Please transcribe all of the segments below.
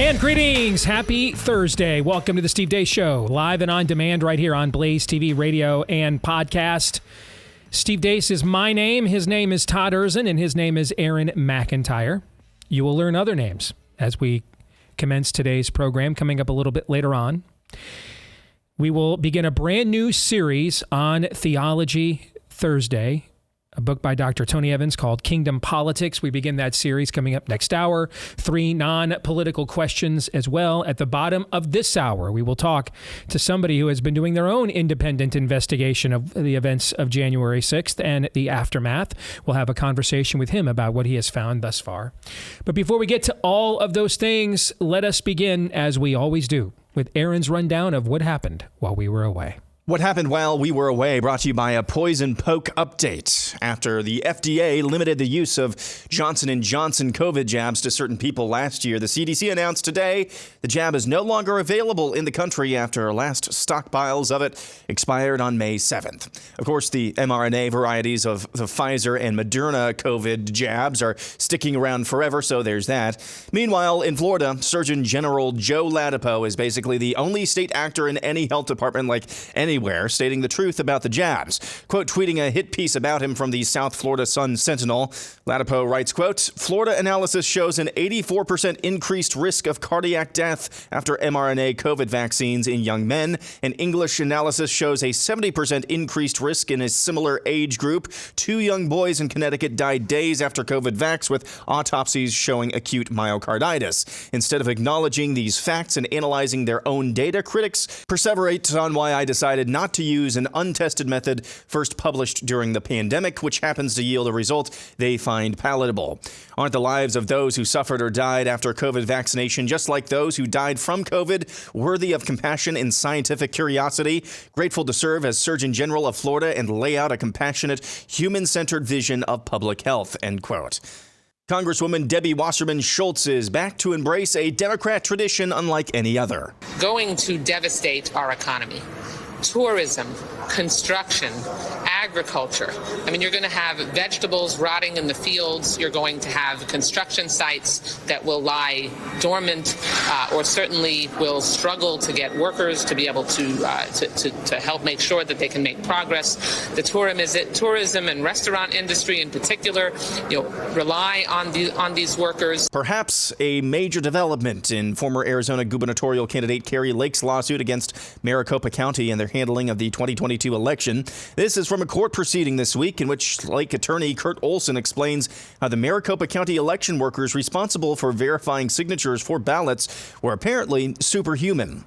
And greetings. Happy Thursday. Welcome to the Steve Deace Show, live and on demand right here on BlazeTV radio and podcast. Steve Deace is my name. His name is Todd Erzin, and his name is Aaron McIntyre. You will learn other names as we commence today's program, coming up a little bit later on. We will begin a brand new series on Theology Thursday, a book by Dr. Tony Evans called Kingdom Politics. We begin that series coming up next hour. 3 non-political questions as well. At the bottom of this hour, we will talk to somebody who has been doing their own independent investigation of the events of January 6th and the aftermath. We'll have a conversation with him about what he has found thus far. But before we get to all of those things, let us begin, as we always do, with Aaron's rundown of what happened while we were away. What happened while we were away, brought to you by a poison poke update. After the FDA limited the use of Johnson & Johnson COVID jabs to certain people last year, the CDC announced today the jab is no longer available in the country after last stockpiles of it expired on May 7th. Of course, the mRNA varieties of the Pfizer and Moderna COVID jabs are sticking around forever, so there's that. Meanwhile, in Florida, Surgeon General Joe Ladapo is basically the only state actor in any health department like anywhere stating the truth about the jabs. Quote, tweeting a hit piece about him from the South Florida Sun-Sentinel, Ladapo writes, quote, Florida analysis shows an 84% increased risk of cardiac death after mRNA COVID vaccines in young men. An English analysis shows a 70% increased risk in a similar age group. 2 young boys in Connecticut died days after COVID vax, with autopsies showing acute myocarditis. Instead of acknowledging these facts and analyzing their own data, critics perseverate on why I decided not to use an untested method first published during the pandemic, which happens to yield a result they find palatable. Aren't the lives of those who suffered or died after COVID vaccination, just like those who died from COVID, worthy of compassion and scientific curiosity? Grateful to serve as Surgeon General of Florida and lay out a compassionate, human-centered vision of public health, end quote. Congresswoman Debbie Wasserman Schultz is back to embrace a Democrat tradition unlike any other. Going to devastate our economy. Tourism, construction, agriculture. I mean, you're going to have vegetables rotting in the fields. You're going to have construction sites that will lie dormant or certainly will struggle to get workers to be able to help make sure that they can make progress. The tourism and restaurant industry in particular, rely on these workers. Perhaps a major development in former Arizona gubernatorial candidate Kari Lake's lawsuit against Maricopa County and their handling of the 2022 election. This is from a court proceeding this week in which Lake attorney Kurt Olson explains how the Maricopa County election workers responsible for verifying signatures for ballots were apparently superhuman.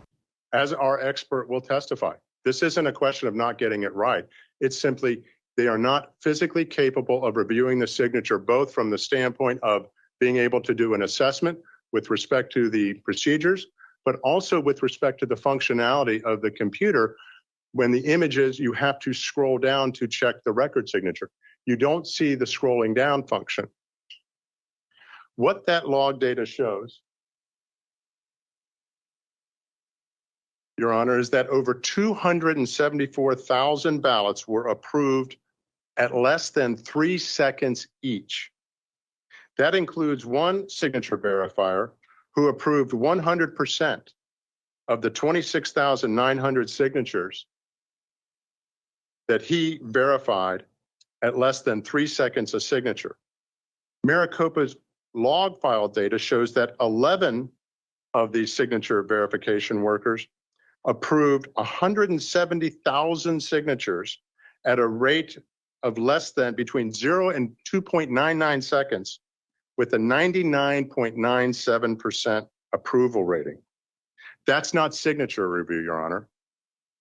As our expert will testify, this isn't a question of not getting it right. It's simply they are not physically capable of reviewing the signature, both from the standpoint of being able to do an assessment with respect to the procedures, but also with respect to the functionality of the computer. When the images, you have to scroll down to check the record signature. You don't see the scrolling down function. What that log data shows, Your Honor, is that over 274,000 ballots were approved at less than 3 seconds each. That includes one signature verifier who approved 100% of the 26,900 signatures that he verified at less than 3 seconds a signature. Maricopa's log file data shows that 11 of these signature verification workers approved 170,000 signatures at a rate of less than between 0 and 2.99 seconds with a 99.97% approval rating. That's not signature review, Your Honor.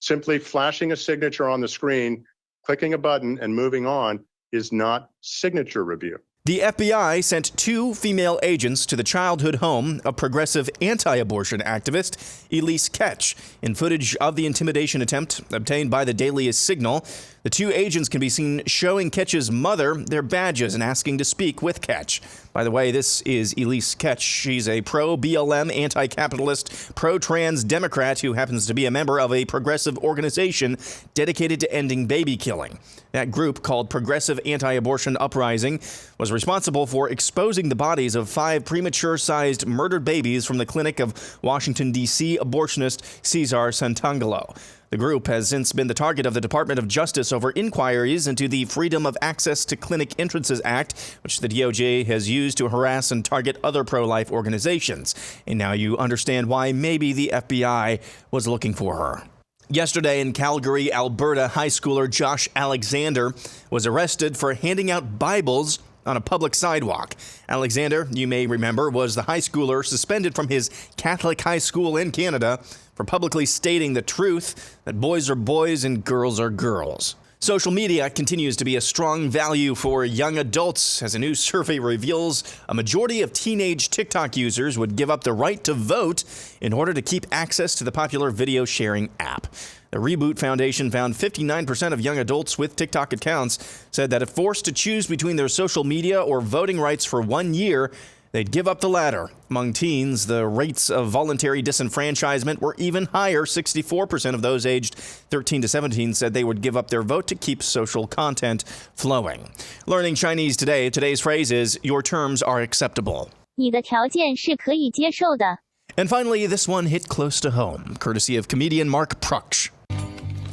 Simply flashing a signature on the screen, clicking a button, and moving on is not signature review. The FBI sent 2 female agents to the childhood home of progressive anti-abortion activist Elise Ketch. In footage of the intimidation attempt obtained by the Daily Signal, The two agents can be seen showing Ketch's mother their badges and asking to speak with Ketch. By the way, this is Elise Ketch. She's a pro-BLM, anti-capitalist, pro-trans Democrat who happens to be a member of a progressive organization dedicated to ending baby killing. That group, called Progressive Anti-Abortion Uprising, was responsible for exposing the bodies of 5 premature-sized murdered babies from the clinic of Washington, D.C. abortionist Cesar Santangelo. The group has since been the target of the Department of Justice over inquiries into the Freedom of Access to Clinic Entrances Act, which the DOJ has used to harass and target other pro-life organizations. And now you understand why maybe the FBI was looking for her. Yesterday in Calgary, Alberta, high schooler Josh Alexander was arrested for handing out Bibles on a public sidewalk. Alexander, you may remember, was the high schooler suspended from his Catholic high school in Canada for publicly stating the truth that boys are boys and girls are girls. Social media continues to be a strong value for young adults. As a new survey reveals, a majority of teenage TikTok users would give up the right to vote in order to keep access to the popular video sharing app. The Reboot Foundation found 59% of young adults with TikTok accounts said that if forced to choose between their social media or voting rights for 1 year, they'd give up the latter. Among teens, the rates of voluntary disenfranchisement were even higher. 64% of those aged 13 to 17 said they would give up their vote to keep social content flowing. Learning Chinese today, today's phrase is, your terms are acceptable. 你的条件是可以接受的. And finally, this one hit close to home, courtesy of comedian Mark Pruksch.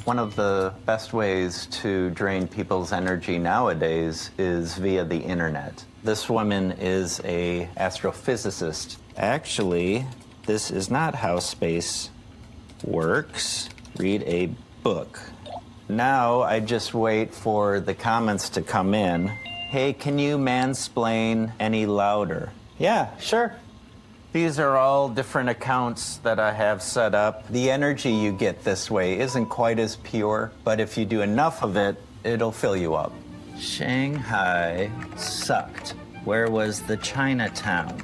One of the best ways to drain people's energy nowadays is via the internet. This woman is an astrophysicist. Actually, this is not how space works. Read a book. Now I just wait for the comments to come in. Hey, can you mansplain any louder? Yeah, sure. These are all different accounts that I have set up. The energy you get this way isn't quite as pure, but if you do enough of it, it'll fill you up. Shanghai sucked. Where was the Chinatown?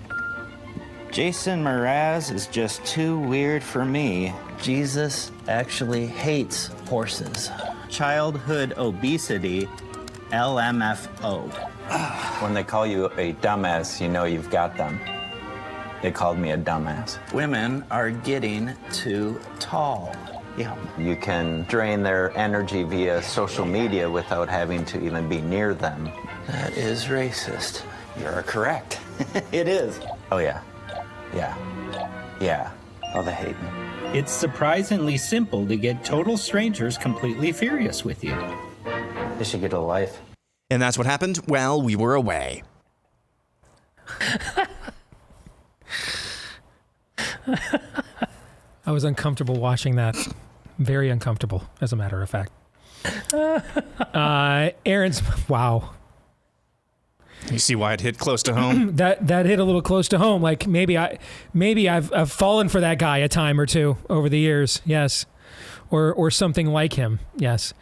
Jason Mraz is just too weird for me. Jesus actually hates horses. Childhood obesity, LMFO. When they call you a dumbass, you know you've got them. They called me a dumbass. Women are getting too tall. Yeah. You can drain their energy via social media without having to even be near them. That is racist. You're correct. It is. Oh, yeah. Yeah. Yeah. Oh, they hate me. It's surprisingly simple to get total strangers completely furious with you. They should get a life. And that's what happened while we were away. I was uncomfortable watching that. Very uncomfortable, as a matter of fact. Aaron's, wow. You see why it hit close to home? That hit a little close to home. Like maybe I've fallen for that guy a time or two over the years. Yes, or something like him. Yes.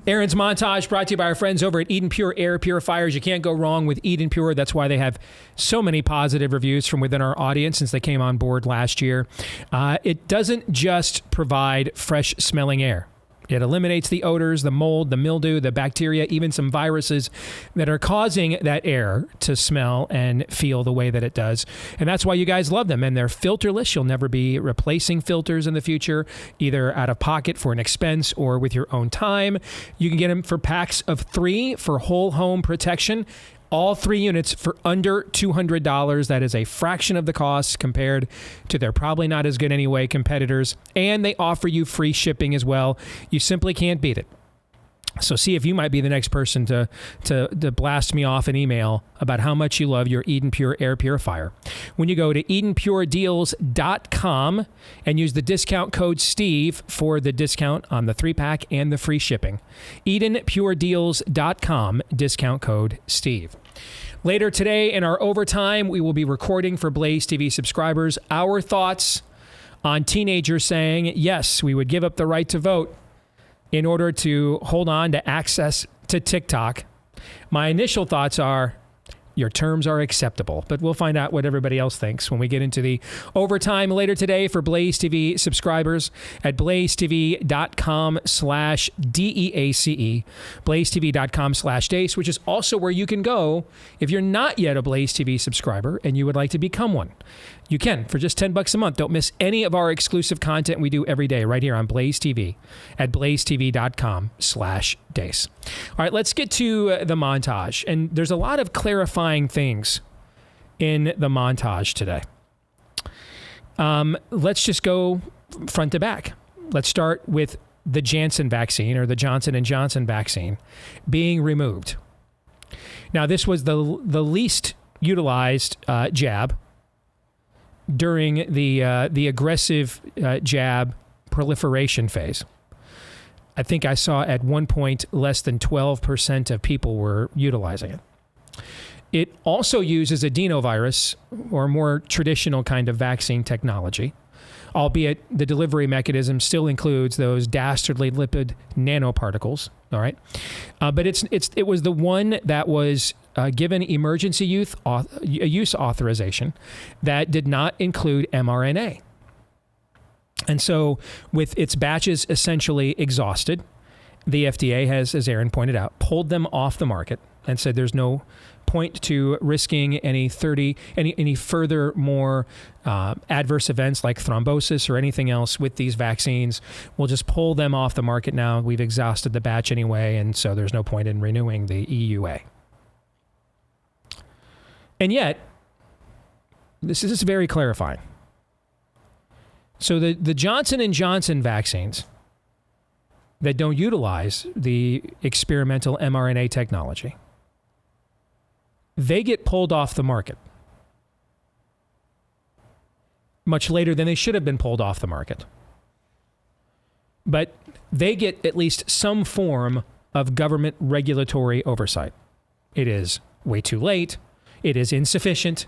Aaron's montage brought to you by our friends over at Eden Pure Air Purifiers. You can't go wrong with Eden Pure. That's why they have so many positive reviews from within our audience since they came on board last year. It doesn't just provide fresh smelling air. It eliminates the odors, the mold, the mildew, the bacteria, even some viruses that are causing that air to smell and feel the way that it does. And that's why you guys love them. And they're filterless. You'll never be replacing filters in the future, either out of pocket for an expense or with your own time. You can get them for packs of 3 for whole home protection. All 3 units for under $200. That is a fraction of the cost compared to their probably not as good anyway competitors. And they offer you free shipping as well. You simply can't beat it. So see if you might be the next person to blast me off an email about how much you love your Eden Pure Air Purifier. When you go to EdenPureDeals.com and use the discount code Steve for the discount on the 3-pack and the free shipping. EdenPureDeals.com, discount code Steve. Later today in our overtime, we will be recording for Blaze TV subscribers our thoughts on teenagers saying, yes, we would give up the right to vote in order to hold on to access to TikTok. My initial thoughts are, Your terms are acceptable. But we'll find out what everybody else thinks when we get into the overtime later today for Blaze TV subscribers at blazetv.com/DEACE, blazetv.com/Deace, which is also where you can go if you're not yet a Blaze TV subscriber and you would like to become one. You can for just $10 a month. Don't miss any of our exclusive content we do every day right here on Blaze TV at blazetv.com/Deace. All right, let's get to the montage. And there's a lot of clarifying things in the montage today. Let's just go front to back. Let's start with the Janssen vaccine, or the Johnson & Johnson vaccine, being removed. Now, this was the least utilized jab during the aggressive jab proliferation phase. I think I saw at one point less than 12% of people were utilizing it. It also uses adenovirus, or more traditional kind of vaccine technology, albeit the delivery mechanism still includes those dastardly lipid nanoparticles. All right, but it was the one that was given emergency use authorization that did not include mRNA. And so with its batches essentially exhausted, the FDA has, as Aaron pointed out, pulled them off the market and said there's no point to risking any further more adverse events like thrombosis or anything else with these vaccines. We'll just pull them off the market now. We've exhausted the batch anyway, and so there's no point in renewing the EUA. And yet, this is very clarifying. So the Johnson & Johnson vaccines that don't utilize the experimental mRNA technology, they get pulled off the market much later than they should have been pulled off the market. But they get at least some form of government regulatory oversight. It is way too late. It is insufficient,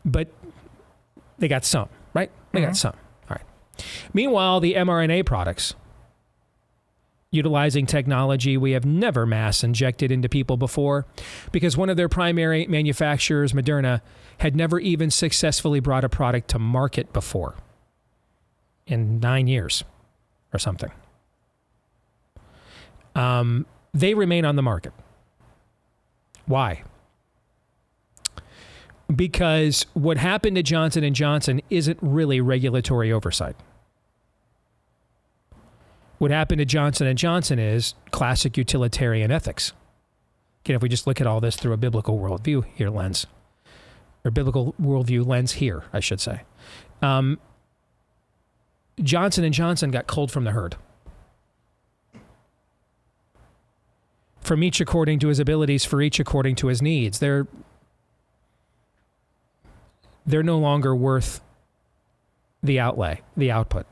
but they got some, right? They got some. All right. Meanwhile, the mRNA products, utilizing technology we have never mass injected into people before, because one of their primary manufacturers, Moderna, had never even successfully brought a product to market before in 9 years or something. They remain on the market. Why? Because what happened to Johnson & Johnson isn't really regulatory oversight. What happened to Johnson & Johnson is classic utilitarian ethics. Again, if we just look at all this through a biblical worldview here lens, or biblical worldview lens here, I should say. Johnson & Johnson got culled from the herd. From each according to his abilities, for each according to his needs. They're no longer worth the outlay, the output.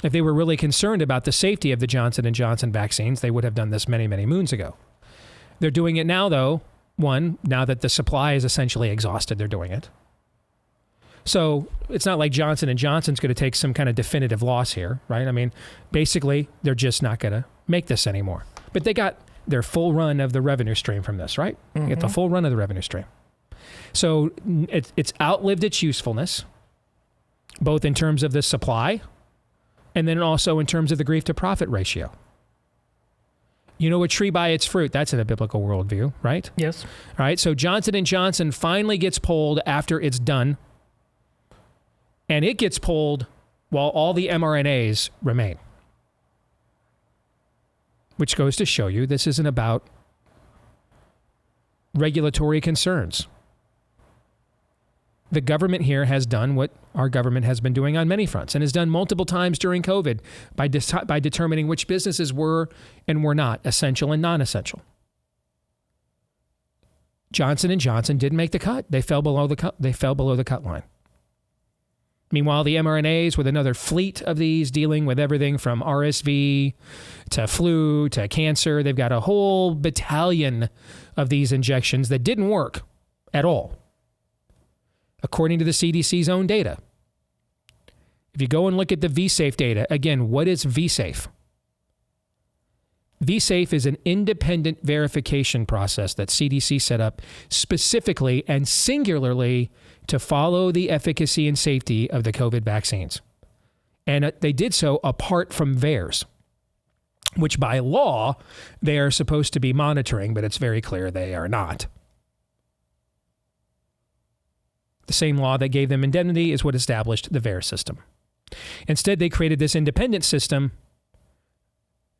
If they were really concerned about the safety of the Johnson & Johnson vaccines, they would have done this many, many moons ago. They're doing it now, though. One, now that the supply is essentially exhausted, they're doing it. So it's not like Johnson & Johnson's going to take some kind of definitive loss here, right? I mean, basically, they're just not going to make this anymore. But they got their full run of the revenue stream from this, right? They get the full run of the revenue stream. So it's outlived its usefulness, both in terms of the supply and then also in terms of the grief to profit ratio. You know, a tree by its fruit, that's in a biblical worldview, right? Yes. All right, so Johnson & Johnson finally gets pulled after it's done, and it gets pulled while all the mRNAs remain. Which goes to show you this isn't about regulatory concerns. The government here has done what our government has been doing on many fronts and has done multiple times during COVID by determining which businesses were and were not essential and non-essential. Johnson & Johnson didn't make the cut. They fell below the cut line. Meanwhile, the mRNAs, with another fleet of these dealing with everything from RSV to flu to cancer, they've got a whole battalion of these injections that didn't work at all, according to the CDC's own data. If you go and look at the vSafe data, again, what is vSafe? vSafe is an independent verification process that CDC set up specifically and singularly to follow the efficacy and safety of the COVID vaccines. And they did so apart from VAERS, which by law they are supposed to be monitoring, but it's very clear they are not. The same law that gave them indemnity is what established the VAERS system. Instead, they created this independent system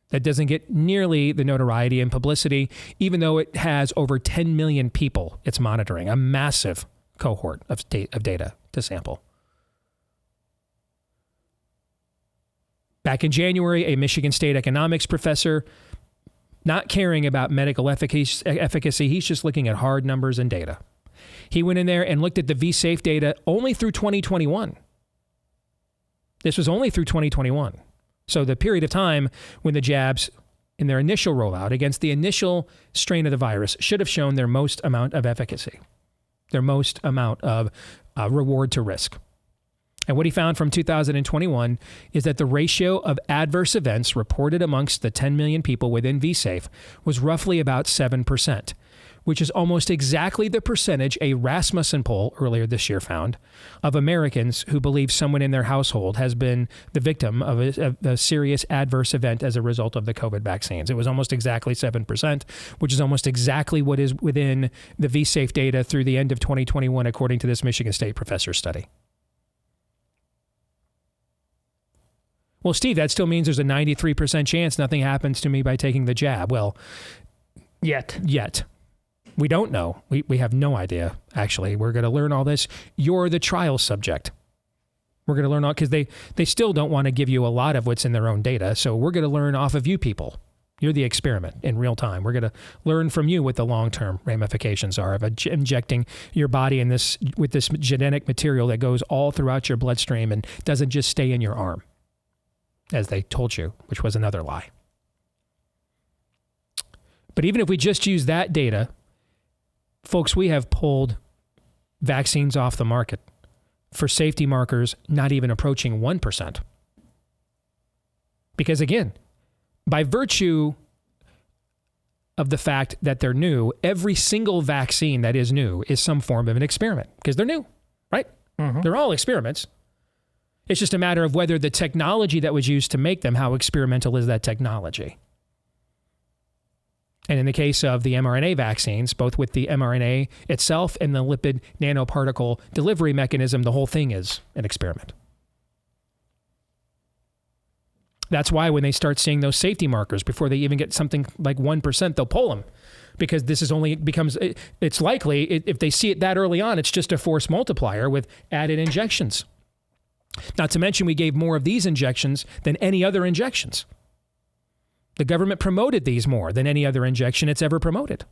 that doesn't get nearly the notoriety and publicity, even though it has over 10 million people it's monitoring, a massive cohort of data to sample. Back in January, a Michigan State economics professor, not caring about medical efficacy, he's just looking at hard numbers and data. He went in there and looked at the vSafe data only through 2021. This was only through 2021. So the period of time when the jabs in their initial rollout against the initial strain of the virus should have shown their most amount of efficacy, their most amount of reward to risk. And what he found from 2021 is that the ratio of adverse events reported amongst the 10 million people within vSafe was roughly about 7%, which is almost exactly the percentage a Rasmussen poll earlier this year found of Americans who believe someone in their household has been the victim of a serious adverse event as a result of the COVID vaccines. It was almost exactly 7%, which is almost exactly what is within the vSafe data through the end of 2021, according to this Michigan State professor study. Well, Steve, that still means there's a 93% chance nothing happens to me by taking the jab. Well, yet. We don't know. We have no idea, actually. We're going to learn all this. You're the trial subject. We're going to learn all, because they still don't want to give you a lot of what's in their own data. So we're going to learn off of you people. You're the experiment in real time. We're going to learn from you what the long-term ramifications are of injecting your body with this genetic material that goes all throughout your bloodstream and doesn't just stay in your arm, as they told you, which was another lie. But even if we just use that data, folks, we have pulled vaccines off the market for safety markers not even approaching 1%. Because again, by virtue of the fact that they're new, every single vaccine that is new is some form of an experiment, because they're new, right? Mm-hmm. They're all experiments. It's just a matter of whether the technology that was used to make them, how experimental is that technology? And in the case of the mRNA vaccines, both with the mRNA itself and the lipid nanoparticle delivery mechanism, the whole thing is an experiment. That's why when they start seeing those safety markers, before they even get something like 1%, they'll pull them. Because this is only becomes, it's likely, if they see it that early on, it's just a force multiplier with added injections. Not to mention, we gave more of these injections than any other injections. The government promoted these more than any other injection it's ever promoted.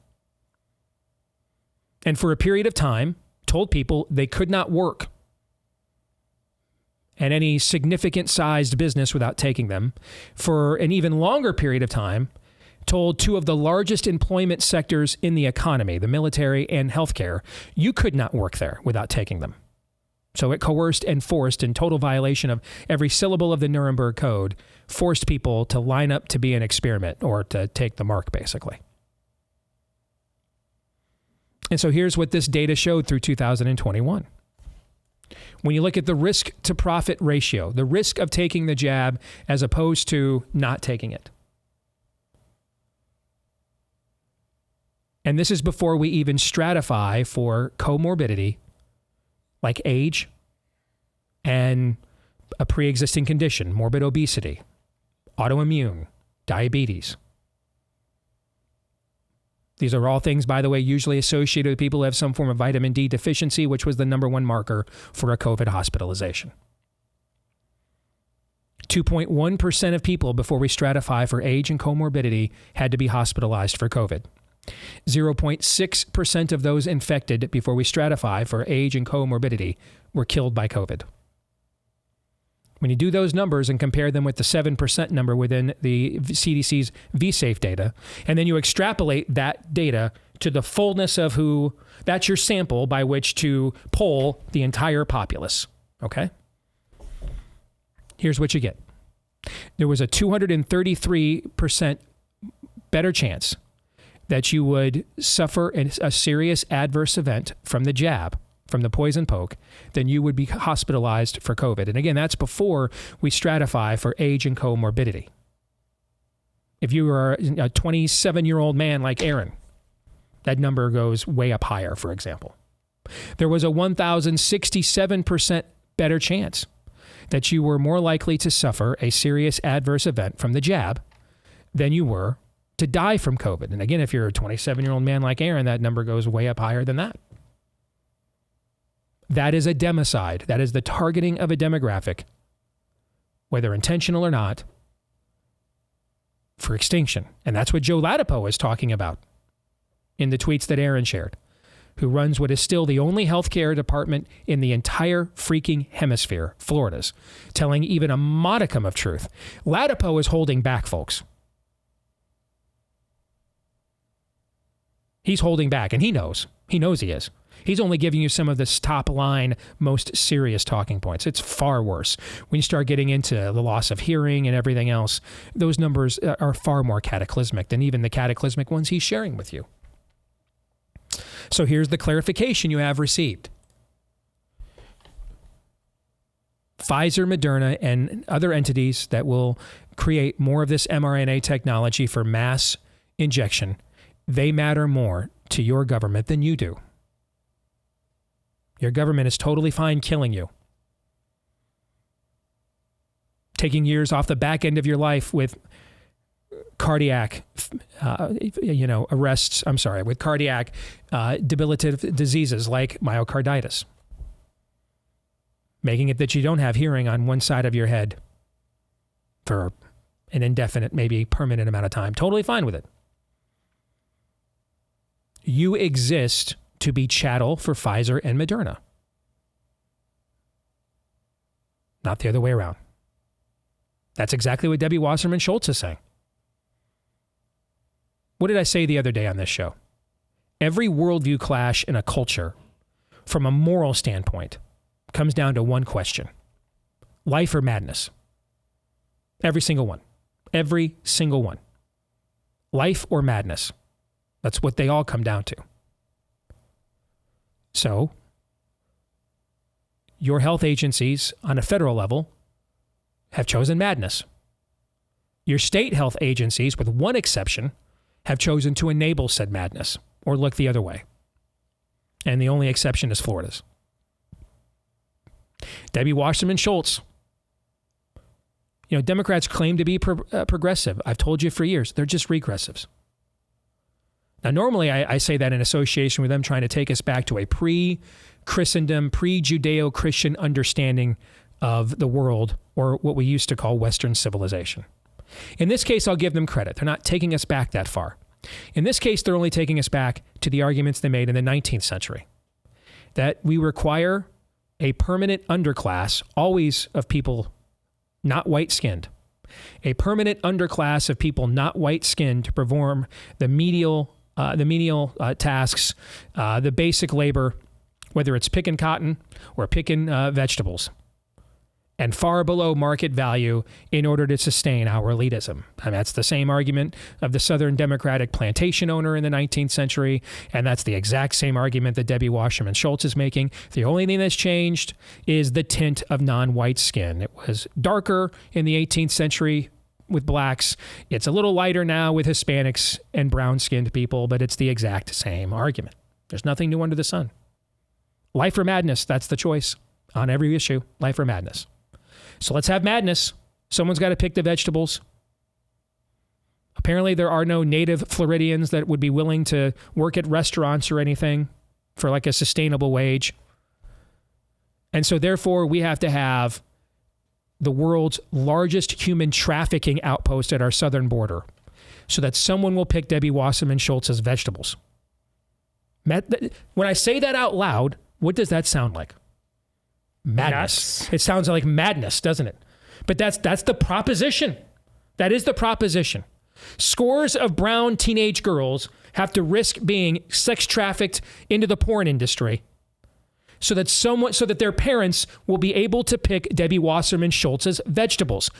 And for a period of time, told people they could not work at any significant sized business without taking them. For an even longer period of time, told two of the largest employment sectors in the economy, the military and healthcare, you could not work there without taking them. So it coerced and forced, in total violation of every syllable of the Nuremberg Code, forced people to line up to be an experiment or to take the mark, basically. And so here's what this data showed through 2021. When you look at the risk to profit ratio, the risk of taking the jab as opposed to not taking it. And this is before we even stratify for comorbidity, like age and a pre-existing condition, morbid obesity, autoimmune, diabetes. These are all things, by the way, usually associated with people who have some form of vitamin D deficiency, which was the number one marker for a COVID hospitalization. 2.1% of people before we stratify for age and comorbidity had to be hospitalized for COVID. 0.6% of those infected before we stratify for age and comorbidity were killed by COVID. When you do those numbers and compare them with the 7% number within the CDC's vSafe data, and then you extrapolate that data to the fullness of who, that's your sample by which to poll the entire populace, okay? Here's what you get. There was a 233% better chance that you would suffer a serious adverse event from the jab, from the poison poke, than you would be hospitalized for COVID. And again, that's before we stratify for age and comorbidity. If you are a 27-year-old man like Aaron, that number goes way up higher, for example. There was a 1,067% better chance that you were more likely to suffer a serious adverse event from the jab than you were to die from COVID. And again, if you're a 27-year-old man like Aaron, that number goes way up higher than that. That is a democide. That is the targeting of a demographic, whether intentional or not, for extinction. And that's what Joe Latipo is talking about in the tweets that Aaron shared, who runs what is still the only healthcare department in the entire freaking hemisphere, Florida's, telling even a modicum of truth. Latipo is holding back, folks. He's holding back, and he knows. He knows he is. He's only giving you some of this top line, most serious talking points. It's far worse. When you start getting into the loss of hearing and everything else, those numbers are far more cataclysmic than even the cataclysmic ones he's sharing with you. So here's the clarification you have received. Pfizer, Moderna, and other entities that will create more of this mRNA technology for mass injection, they matter more to your government than you do. Your government is totally fine killing you, taking years off the back end of your life with cardiac, arrests. I'm sorry, with cardiac debilitative diseases like myocarditis, making it that you don't have hearing on one side of your head for an indefinite, maybe permanent amount of time. Totally fine with it. You exist to be chattel for Pfizer and Moderna. Not the other way around. That's exactly what Debbie Wasserman Schultz is saying. What did I say the other day on this show? Every worldview clash in a culture, from a moral standpoint, comes down to one question: life or madness? Every single one. Every single one. Life or madness? That's what they all come down to. So, your health agencies on a federal level have chosen madness. Your state health agencies, with one exception, have chosen to enable said madness or look the other way. And the only exception is Florida's. Debbie Wasserman Schultz. Democrats claim to be progressive. I've told you for years, they're just regressives. Now, normally I say that in association with them trying to take us back to a pre-Christendom, pre-Judeo-Christian understanding of the world, or what we used to call Western civilization. In this case, I'll give them credit. They're not taking us back that far. In this case, they're only taking us back to the arguments they made in the 19th century, that we require a permanent underclass, always of people not white-skinned, a permanent underclass of people not white-skinned to perform the menial tasks, the basic labor, whether it's picking cotton or picking vegetables, and far below market value in order to sustain our elitism. And that's the same argument of the Southern Democratic plantation owner in the 19th century, and that's the exact same argument that Debbie Wasserman Schultz is making. The only thing that's changed is the tint of non-white skin. It was darker in the 18th century with blacks. It's a little lighter now with Hispanics and brown-skinned people, but it's the exact same argument. There's nothing new under the sun. Life or madness, that's the choice on every issue, life or madness. So let's have madness. Someone's got to pick the vegetables. Apparently there are no native Floridians that would be willing to work at restaurants or anything for like a sustainable wage. And so therefore we have to have the world's largest human trafficking outpost at our southern border so that someone will pick Debbie Wasserman Schultz's vegetables. When I say that out loud, what does that sound like? Madness. Nuts. It sounds like madness, doesn't it? But that's the proposition. That is the proposition. Scores of brown teenage girls have to risk being sex trafficked into the porn industry so that their parents will be able to pick Debbie Wasserman Schultz's vegetables.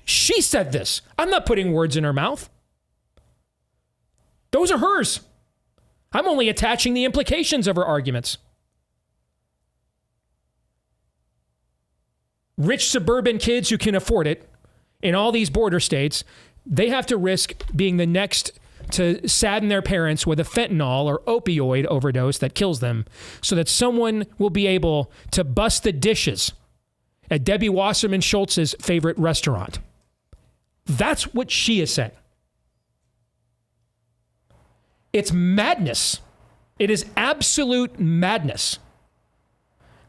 She said this. I'm not putting words in her mouth. Those are hers. I'm only attaching the implications of her arguments. Rich suburban kids who can afford it in all these border states, they have to risk being the next to sadden their parents with a fentanyl or opioid overdose that kills them so that someone will be able to bust the dishes at Debbie Wasserman Schultz's favorite restaurant. That's what she is saying. It's madness. It is absolute madness.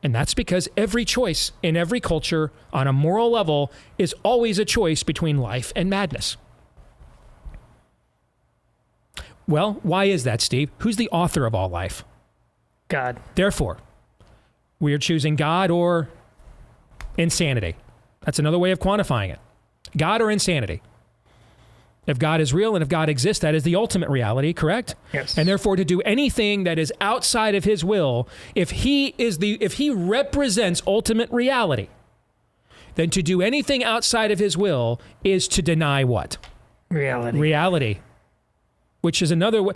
And that's because every choice in every culture on a moral level is always a choice between life and madness. Well, why is that, Steve? Who's the author of all life? God. Therefore, we are choosing God or insanity. That's another way of quantifying it. God or insanity. If God is real and if God exists, that is the ultimate reality, correct? Yes. And therefore, to do anything that is outside of his will, if he represents ultimate reality, then to do anything outside of his will is to deny what? Reality. Reality. Which is another way.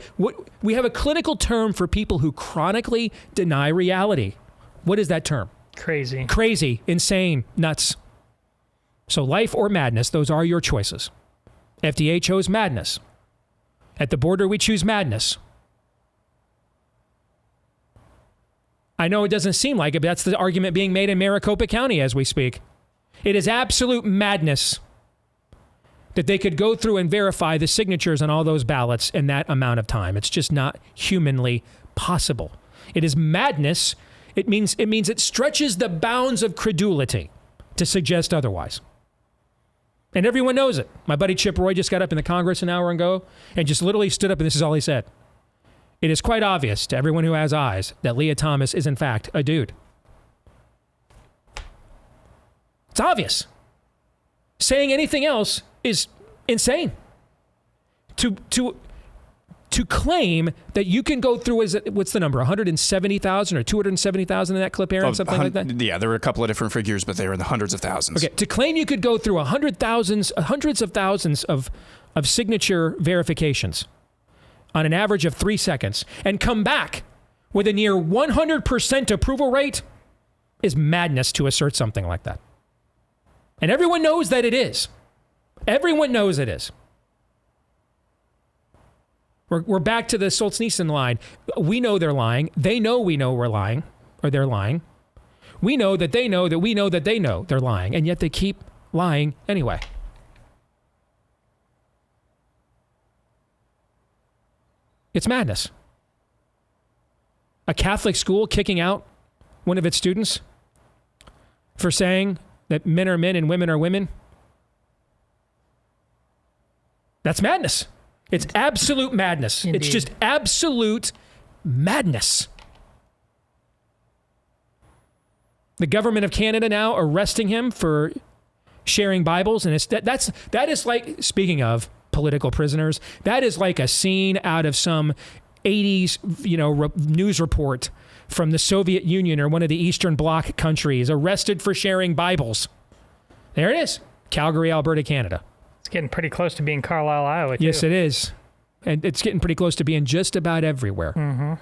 We have a clinical term for people who chronically deny reality. What is that term? Crazy. Crazy, insane, nuts. So life or madness, those are your choices. FDA chose madness. At the border, we choose madness. I know it doesn't seem like it, but that's the argument being made in Maricopa County as we speak. It is absolute madness that they could go through and verify the signatures on all those ballots in that amount of time. It's just not humanly possible. It is madness. It means it stretches the bounds of credulity to suggest otherwise. And everyone knows it. My buddy Chip Roy just got up in the Congress an hour ago and just literally stood up and this is all he said. It is quite obvious to everyone who has eyes that Leah Thomas is in fact a dude. It's obvious. Saying anything else is insane. To claim that you can go through, what's the number, 170,000 or 270,000 in that clip, Aaron, something like that? Yeah, there were a couple of different figures, but they were in the hundreds of thousands. Okay, to claim you could go through hundreds of thousands of signature verifications on an average of 3 seconds and come back with a near 100% approval rate is madness to assert something like that. And everyone knows that it is. Everyone knows it is. We're back to the Solzhenitsyn line. We know they're lying. They know we know we're lying, or they're lying. We know that they know that we know that they know they're lying, and yet they keep lying anyway. It's madness. A Catholic school kicking out one of its students for saying that men are men and women are women. That's madness. It's absolute madness. Indeed. It's just absolute madness. The government of Canada now arresting him for sharing Bibles, and that is like, speaking of political prisoners, that is like a scene out of some 80s, news report from the Soviet Union or one of the Eastern Bloc countries, arrested for sharing Bibles. There it is, Calgary, Alberta, Canada. It's getting pretty close to being Carlisle, Iowa, too. Yes, it is. And it's getting pretty close to being just about everywhere. Mm-hmm.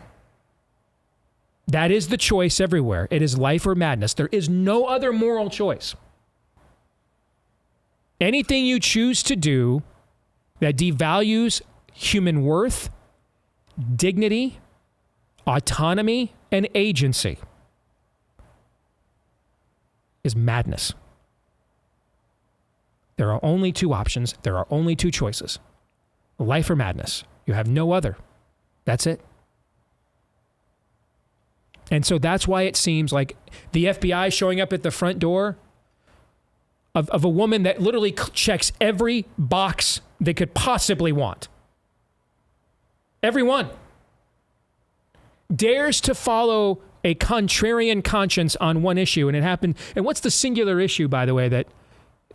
That is the choice everywhere. It is life or madness. There is no other moral choice. Anything you choose to do that devalues human worth, dignity, autonomy, and agency is madness. There are only two options. There are only two choices. Life or madness. You have no other. That's it. And so that's why it seems like the FBI showing up at the front door of a woman that literally checks every box they could possibly want. Every one. Dares to follow a contrarian conscience on one issue, and it happened. And what's the singular issue, by the way, that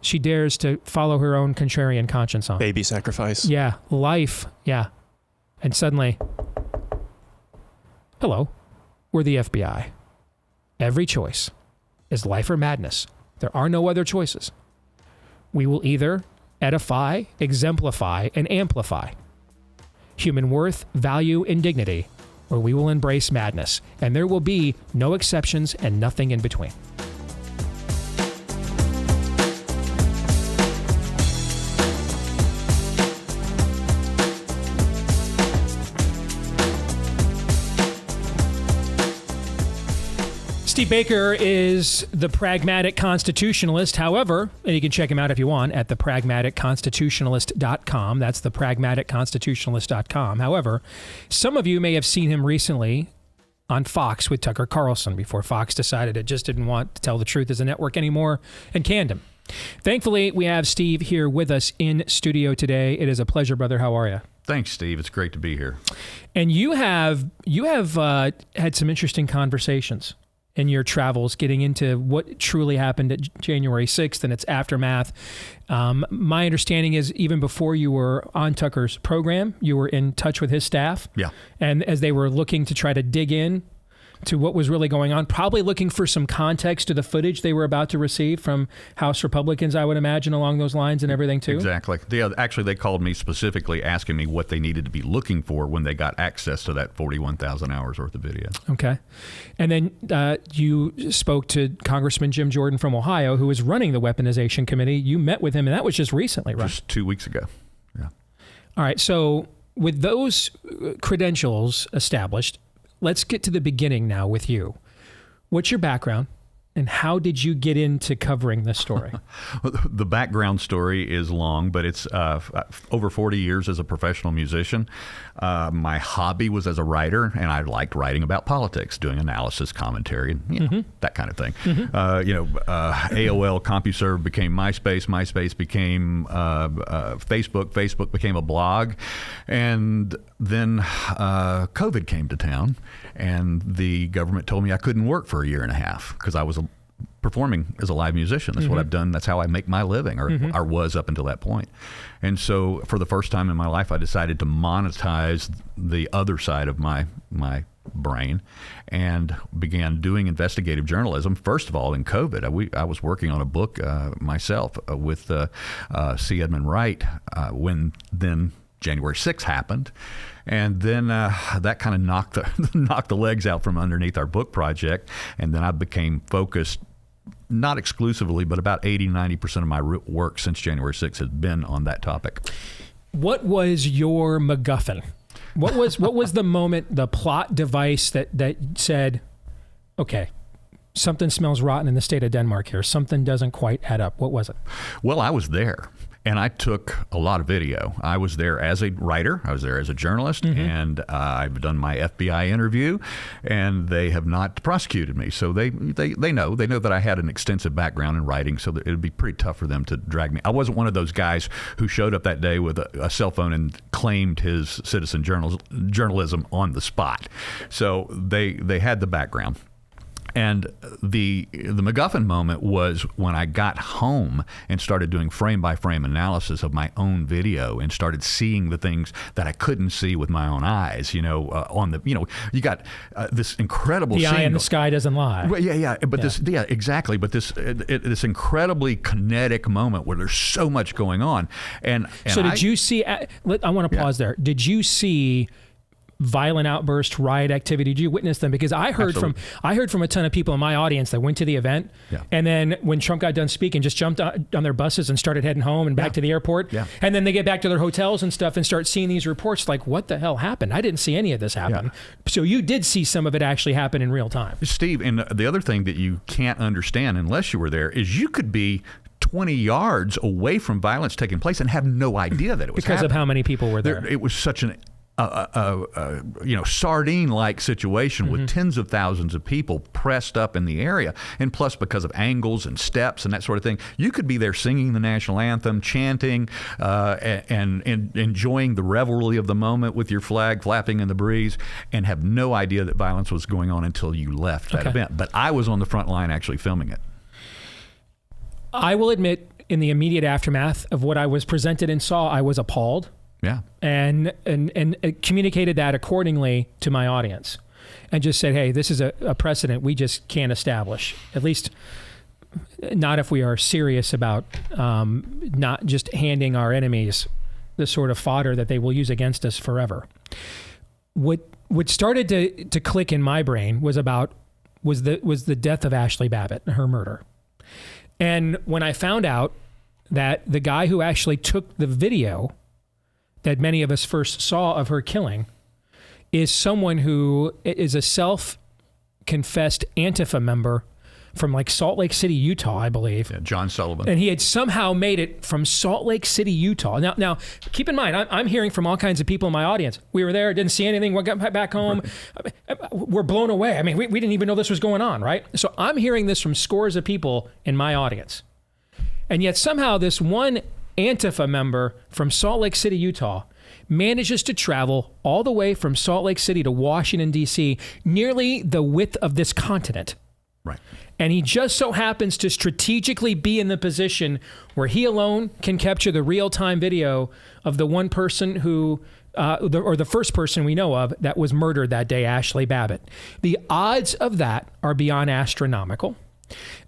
she dares to follow her own contrarian conscience on? Baby sacrifice. Yeah, life. Yeah. And suddenly, hello, we're the FBI. Every choice is life or madness. There are no other choices. We will either edify, exemplify, and amplify. human worth, value, and dignity, or we will embrace madness. And there will be no exceptions and nothing in between. Steve Baker is the pragmatic constitutionalist. However, and you can check him out if you want at thepragmaticconstitutionalist.com. That's thepragmaticconstitutionalist.com. However, some of you may have seen him recently on Fox with Tucker Carlson before Fox decided it just didn't want to tell the truth as a network anymore and canned him. Thankfully, we have Steve here with us in studio today. It is a pleasure, brother. How are you? Thanks, Steve. It's great to be here. And you have had some interesting conversations in your travels, getting into what truly happened at January 6th and its aftermath. My understanding is even before you were on Tucker's program, you were in touch with his staff. Yeah. And as they were looking to try to dig in to what was really going on, probably looking for some context to the footage they were about to receive from House Republicans, I would imagine, along those lines and everything too. Exactly. Actually, they called me specifically asking me what they needed to be looking for when they got access to that 41,000 hours worth of video. Okay. And then you spoke to Congressman Jim Jordan from Ohio, who is running the Weaponization Committee. You met with him, and that was just recently, right? Just 2 weeks ago. Yeah. All right. So with those credentials established, let's get to the beginning now with you. What's your background, and how did you get into covering this story? The background story is long, but it's over 40 years as a professional musician. My hobby was as a writer, and I liked writing about politics, doing analysis, commentary, and that kind of thing. AOL, CompuServe became MySpace. MySpace became Facebook. Facebook became a blog. And then COVID came to town, and the government told me I couldn't work for a year and a half because I was performing as a live musician. That's what I've done. That's how I make my living, or was up until that point. And so for the first time in my life, I decided to monetize the other side of my brain and began doing investigative journalism. First of all, in COVID, I was working on a book myself with C. Edmund Wright when then January 6th happened. And then that kind of knocked the legs out from underneath our book project. And then I became focused, not exclusively, but about 80-90% of my work since January 6th has been on that topic. What was your MacGuffin? What was the moment, the plot device that said, okay, something smells rotten in the state of Denmark here. Something doesn't quite add up. What was it? Well, I was there. And I took a lot of video. I was there as a writer. I was there as a journalist. And I've done my FBI interview, and they have not prosecuted me. So they know that I had an extensive background in writing, so that it would be pretty tough for them to drag me. I wasn't one of those guys who showed up that day with a cell phone and claimed his citizen journalism on the spot. So they had the background. And the MacGuffin moment was when I got home and started doing frame-by-frame analysis of my own video and started seeing the things that I couldn't see with my own eyes. You got this incredible the scene. eye in the sky doesn't lie. Well, exactly. But this incredibly kinetic moment where there's so much going on. And so did you see? I want to pause there. Did you see violent outburst, riot activity? Did you witness them? Because I heard from a ton of people in my audience that went to the event, and then when Trump got done speaking, just jumped on their buses and started heading home and back to the airport. And then they get back to their hotels and stuff and start seeing these reports like, what the hell happened? I didn't see any of this happen. So you did see some of it actually happen in real time. Steve, and the other thing that you can't understand unless you were there is you could be 20 yards away from violence taking place and have no idea that it was because happening. Of how many people were there. It was such an sardine-like situation with tens of thousands of people pressed up in the area, and plus because of angles and steps and that sort of thing, you could be there singing the national anthem, chanting, and enjoying the revelry of the moment with your flag flapping in the breeze, and have no idea that violence was going on until you left that event. But I was on the front line actually filming it. I will admit, in the immediate aftermath of what I was presented and saw, I was appalled. Yeah. And communicated that accordingly to my audience and just said, hey, this is a precedent we just can't establish, at least not if we are serious about not just handing our enemies the sort of fodder that they will use against us forever. What started to click in my brain was the death of Ashley Babbitt, her murder. And when I found out that the guy who actually took the video that many of us first saw of her killing is someone who is a self-confessed Antifa member from like Salt Lake City, Utah, I believe. Yeah, John Sullivan. And he had somehow made it from Salt Lake City, Utah. Now, keep in mind, I'm hearing from all kinds of people in my audience. We were there, didn't see anything, we got back home. We're blown away. I mean, we didn't even know this was going on, right? So I'm hearing this from scores of people in my audience. And yet somehow this one Antifa member from Salt Lake City, Utah, manages to travel all the way from Salt Lake City to Washington, D.C., nearly the width of this continent. Right. And he just so happens to strategically be in the position where he alone can capture the real-time video of the one person who, or the first person we know of that was murdered that day, Ashley Babbitt. The odds of that are beyond astronomical.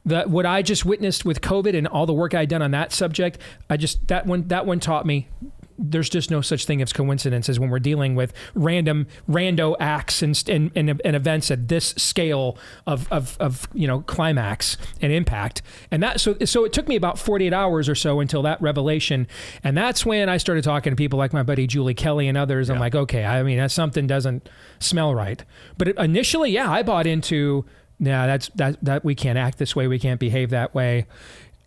What I just witnessed with COVID and all the work I'd done on that subject, that one taught me there's just no such thing as coincidences when we're dealing with rando acts and events at this scale of climax and impact. And that so it took me about 48 hours or so until that revelation, and that's when I started talking to people like my buddy Julie Kelly and others. Yeah. I'm like, okay, I mean, that something doesn't smell right. But initially, yeah, I bought into. Yeah, that we can't act this way. We can't behave that way.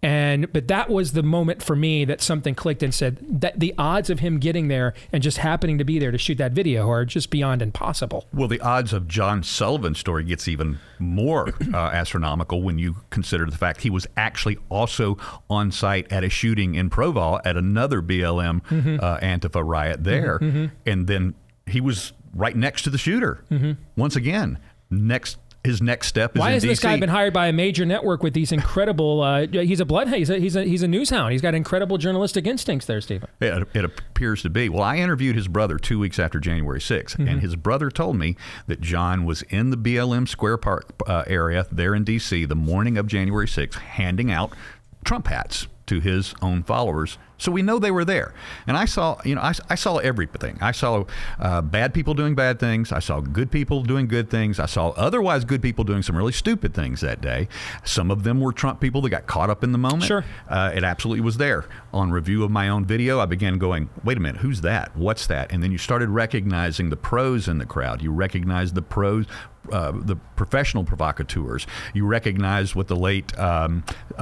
But that was the moment for me that something clicked and said that the odds of him getting there and just happening to be there to shoot that video are just beyond impossible. Well, the odds of John Sullivan's story gets even more astronomical when you consider the fact he was actually also on site at a shooting in Proval at another BLM Antifa riot there. And then he was right next to the shooter. Once again, his next step is Why in has DC. This guy been hired by a major network with these incredible? He's a bloodhound. He's a news hound. He's got incredible journalistic instincts there, Stephen. It appears to be. Well, I interviewed his brother 2 weeks after January 6th, and his brother told me that John was in the BLM Square Park area there in DC the morning of January 6th, handing out Trump hats to his own followers. So we know they were there. And I saw everything. I saw bad people doing bad things. I saw good people doing good things. I saw otherwise good people doing some really stupid things that day. Some of them were Trump people that got caught up in the moment. Sure. It absolutely was there. On review of my own video, I began going, wait a minute, who's that? What's that? And then you started recognizing the pros in the crowd. You recognized the pros, the professional provocateurs. You recognize what the late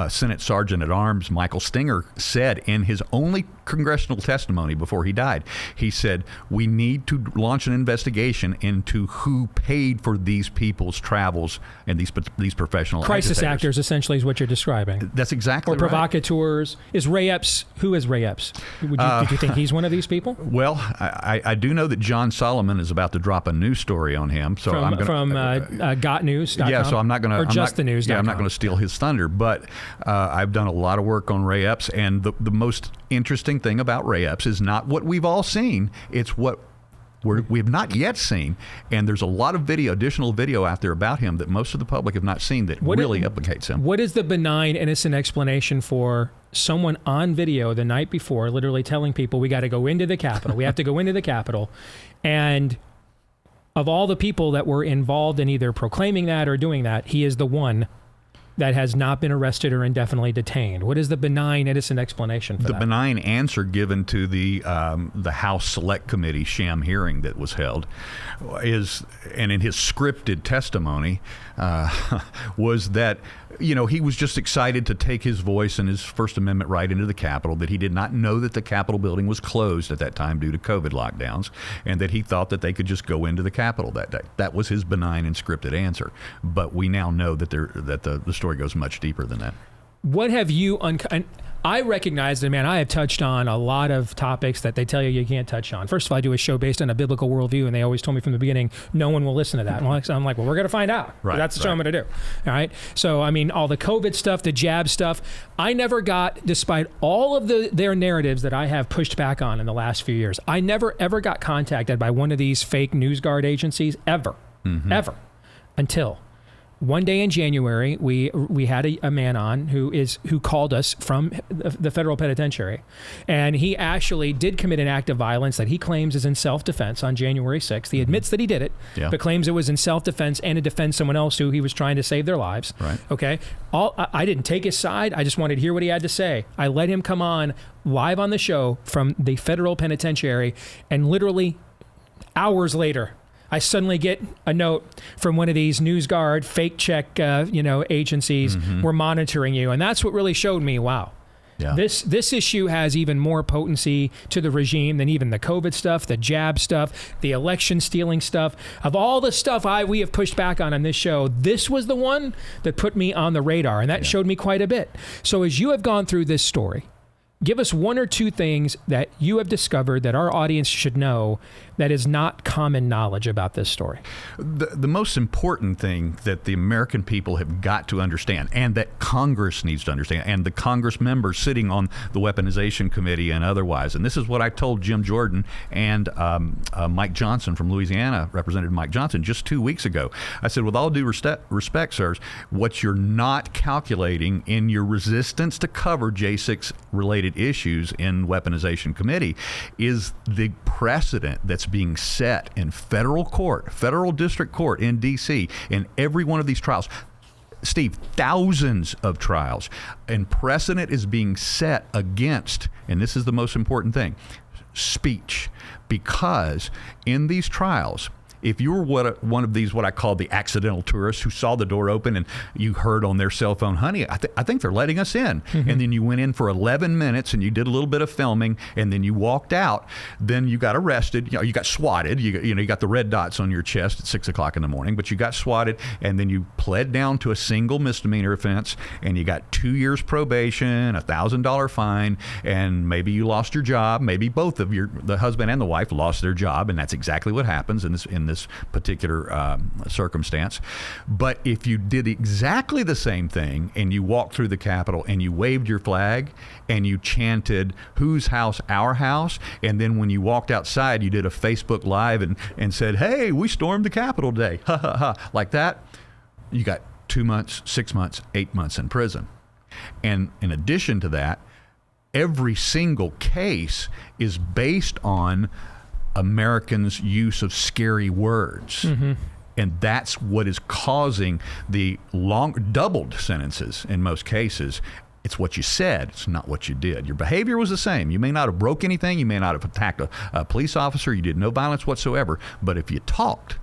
Senate Sergeant at Arms Michael Stenger said in his only congressional testimony before he died. He said, we need to launch an investigation into who paid for these people's travels and these professional crisis agitators. Actors, essentially, is what you're describing. That's exactly right. Or provocateurs. Is Ray Epps, who is Ray Epps? Do you think he's one of these people? Well, I do know that John Solomon is about to drop a news story on him. So from gotnews.com? Yeah, so I'm not going to... Or justthenews.com. Yeah, I'm not going to steal his thunder, but I've done a lot of work on Ray Epps, and the most interesting thing about Ray Epps is not what we've all seen, it's what we have not yet seen, and there's a lot of additional video out there about him that most of the public have not seen that really implicates him. What is the benign, innocent explanation for someone on video the night before literally telling people we got to go into the Capitol, we have to go into the Capitol, and of all the people that were involved in either proclaiming that or doing that, he is the one that has not been arrested or indefinitely detained? What is the benign, innocent explanation for that? The benign answer given to the House Select Committee sham hearing that was held is, and in his scripted testimony, was that, he was just excited to take his voice and his First Amendment right into the Capitol, that he did not know that the Capitol building was closed at that time due to COVID lockdowns, and that he thought that they could just go into the Capitol that day. That was his benign and scripted answer. But we now know that the story goes much deeper than that. What have you I recognize that, man, I have touched on a lot of topics that they tell you can't touch on. First of all, I do a show based on a biblical worldview, and they always told me from the beginning, no one will listen to that. And I'm like, well, we're going to find out. Right, that's the show I'm going to do. All right. So, I mean, all the COVID stuff, the jab stuff, I never got, despite all of their narratives that I have pushed back on in the last few years, I never, ever got contacted by one of these fake news guard agencies, ever, until One day in January, we had a man on who called us from the federal penitentiary, and he actually did commit an act of violence that he claims is in self-defense on January 6th. He admits that he did it, but claims it was in self-defense and to defend someone else who he was trying to save their lives. Right. Okay. I didn't take his side. I just wanted to hear what he had to say. I let him come on live on the show from the federal penitentiary, and literally hours later, I suddenly get a note from one of these NewsGuard fake check, agencies. We're monitoring you, and that's what really showed me. Wow, this issue has even more potency to the regime than even the COVID stuff, the jab stuff, the election stealing stuff. Of all the stuff we have pushed back on this show, this was the one that put me on the radar, and that showed me quite a bit. So as you have gone through this story, give us one or two things that you have discovered that our audience should know that is not common knowledge about this story. The most important thing that the American people have got to understand, and that Congress needs to understand, and the Congress members sitting on the Weaponization Committee and otherwise, and this is what I told Jim Jordan and Mike Johnson from Louisiana, Representative Mike Johnson, just 2 weeks ago. I said, with all due respect, sirs, what you're not calculating in your resistance to cover J6 related issues in Weaponization Committee is the precedent that's being set in federal district court in D.C. in every one of these trials. Steve, thousands of trials, and precedent is being set against, and this is the most important thing, speech. Because in these trials, if you were one of these, what I call the accidental tourists who saw the door open and you heard on their cell phone, honey, I think they're letting us in. And then you went in for 11 minutes and you did a little bit of filming and then you walked out. Then you got arrested. You got swatted. You got the red dots on your chest at 6 o'clock in the morning, but you got swatted, and then you pled down to a single misdemeanor offense, and you got 2 years probation, $1,000 fine, and maybe you lost your job. Maybe both of the husband and the wife lost their job, and that's exactly what happens in this particular circumstance. But if you did exactly the same thing and you walked through the Capitol and you waved your flag and you chanted, "Whose house? Our house," and then when you walked outside you did a Facebook Live and said, "Hey, we stormed the Capitol today," ha ha ha, like that, you got 2 months, 6 months, 8 months in prison. And in addition to that, every single case is based on Americans' use of scary words. And that's what is causing the doubled sentences in most cases. It's what you said. It's not what you did. Your behavior was the same. You may not have broke anything. You may not have attacked a police officer. You did no violence whatsoever. But if you talked,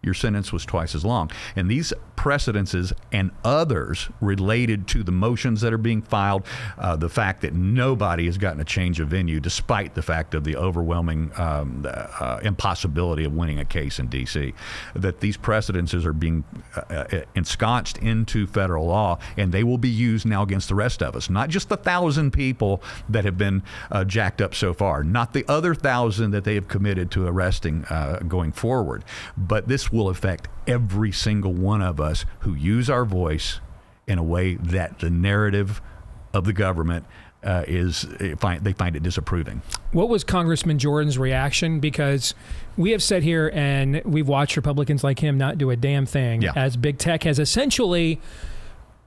your sentence was twice as long. And these precedences and others related to the motions that are being filed, the fact that nobody has gotten a change of venue despite the fact of the overwhelming impossibility of winning a case in D.C., that these precedences are being ensconced into federal law, and they will be used now against the rest of us. Not just the 1,000 people that have been jacked up so far, not the other 1,000 that they have committed to arresting going forward, but this will affect every single one of us who use our voice in a way that the narrative of the government they find it disapproving. What was Congressman Jordan's reaction? Because we have sat here and we've watched Republicans like him not do a damn thing, as big tech has essentially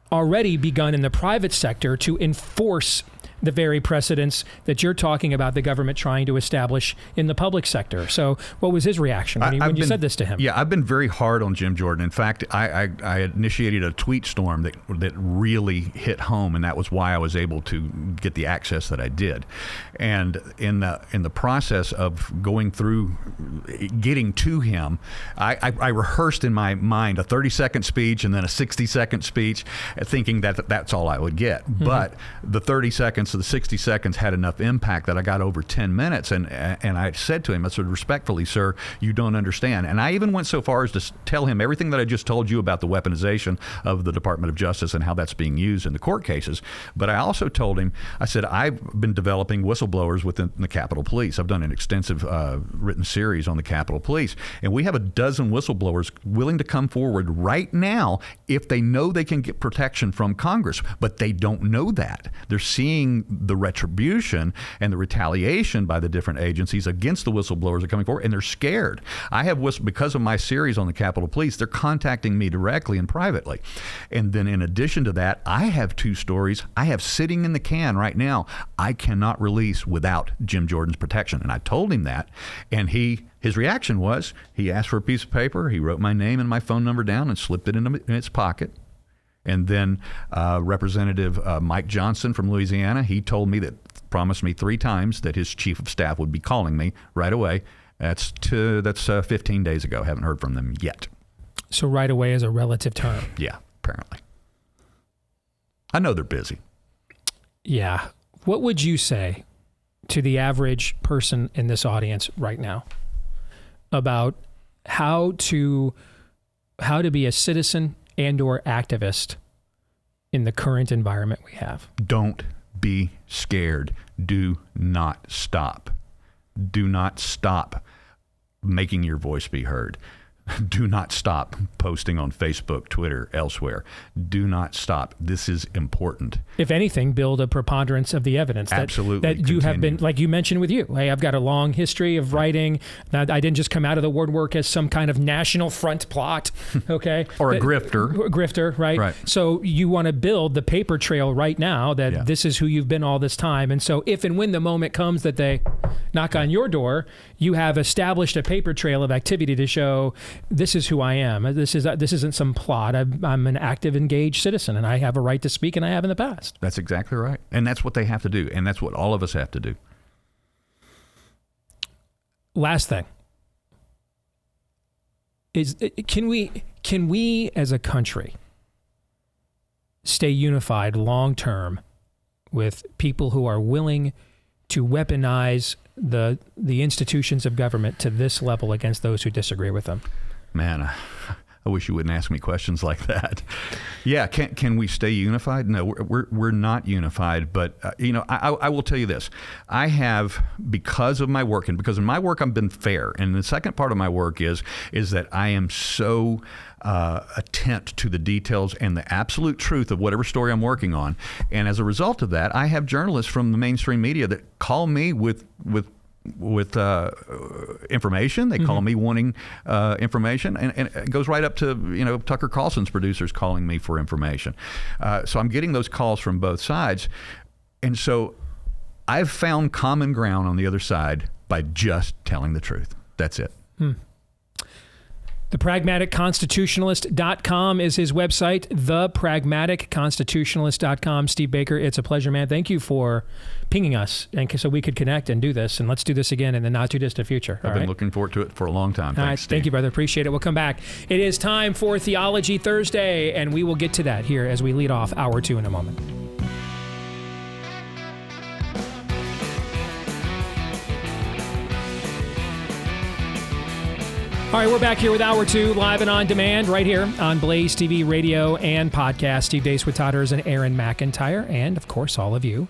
already begun in the private sector to enforce the very precedents that you're talking about the government trying to establish in the public sector. So what was his reaction when you said this to him? Yeah, I've been very hard on Jim Jordan. In fact, I initiated a tweet storm that really hit home, and that was why I was able to get the access that I did. And in the process of going through, getting to him, I rehearsed in my mind a 30-second speech and then a 60-second speech, thinking that that's all I would get. But the 30 seconds to the 60 seconds had enough impact that I got over 10 minutes. And I said to him, I said, respectfully, sir, you don't understand. And I even went so far as to tell him everything that I just told you about the weaponization of the Department of Justice and how that's being used in the court cases. But I also told him, I said, I've been developing whistleblowers within the Capitol Police. I've done an extensive written series on the Capitol Police. And we have a dozen whistleblowers willing to come forward right now if they know they can get protection from Congress. But they don't know that. They're seeing seeing the retribution and the retaliation by the different agencies against the whistleblowers are coming forward, and they're scared. I have because of my series on the Capitol Police, they're contacting me directly and privately. And then in addition to that, I have 2 stories I have sitting in the can right now I cannot release without Jim Jordan's protection. And I told him that, and his reaction was he asked for a piece of paper, he wrote my name and my phone number down and slipped it in his pocket. And then Representative Mike Johnson from Louisiana, he told me promised me 3 times that his chief of staff would be calling me right away. That's 15 days ago. Haven't heard from them yet. So right away is a relative term. Yeah, apparently. I know they're busy. Yeah. What would you say to the average person in this audience right now about how to be a citizen and or activist in the current environment we have? Don't be scared. Do not stop. Do not stop making your voice be heard. Do not stop posting on Facebook, Twitter, elsewhere. Do not stop. This is important. If anything, build a preponderance of the evidence Absolutely. that you have been, like you mentioned with you. Hey, I've got a long history of writing. I didn't just come out of the woodwork as some kind of national front plot, okay? Or a grifter. Right? So you want to build the paper trail right now that this is who you've been all this time. And so if and when the moment comes that they knock on your door, you have established a paper trail of activity to show this is who I am. This isn't some plot. I'm an active, engaged citizen, and I have a right to speak, and I have in the past. That's exactly right. And that's what they have to do, and that's what all of us have to do. Last thing is, can we as a country stay unified long term with people who are willing to weaponize the institutions of government to this level against those who disagree with them? Man, I wish you wouldn't ask me questions like that. Yeah, can we stay unified? No, we're not unified. But I will tell you this: I have, because of my work, and because in my work I've been fair. And the second part of my work is that I am so attent to the details and the absolute truth of whatever story I'm working on. And as a result of that, I have journalists from the mainstream media that call me with information. They call me wanting information, and it goes right up to Tucker Carlson's producers calling me for information. So I'm getting those calls from both sides, and so I've found common ground on the other side by just telling the truth. That's it. ThePragmaticConstitutionalist.com is his website, ThePragmaticConstitutionalist.com. Steve Baker, it's a pleasure, man. Thank you for pinging us, and so we could connect and do this, and let's do this again in the not-too-distant future. I've been looking forward to it for a long time. Thanks, Steve. Thank you, brother. Appreciate it. We'll come back. It is time for Theology Thursday, and we will get to that here as we lead off Hour 2 in a moment. All right, we're back here with Hour 2, live and on demand, right here on Blaze TV, radio, and podcast. Steve Deace with Todd Erzin and Aaron McIntyre, and, of course, all of you.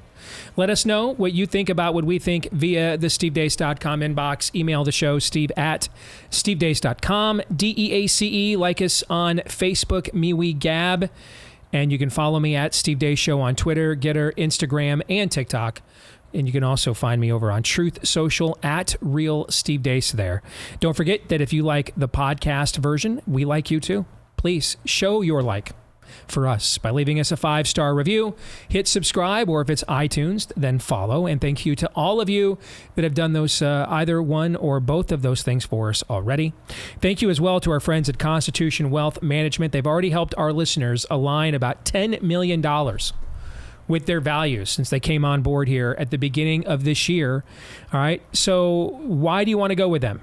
Let us know what you think about what we think via the stevedeace.com inbox. Email the show, steve@stevedeace.com, DEACE. Like us on Facebook, MeWeGab. And you can follow me at Steve Deace Show on Twitter, Getter, Instagram, and TikTok. And you can also find me over on Truth Social at Real Steve Deace there. Don't forget that if you like the podcast version, we like you too. Please show your like for us by leaving us a 5-star review. Hit subscribe, or if it's iTunes, then follow. And thank you to all of you that have done those, either one or both of those things for us already. Thank you as well to our friends at Constitution Wealth Management. They've already helped our listeners align about $10 million with their values since they came on board here at the beginning of this year. All right. So why do you want to go with them?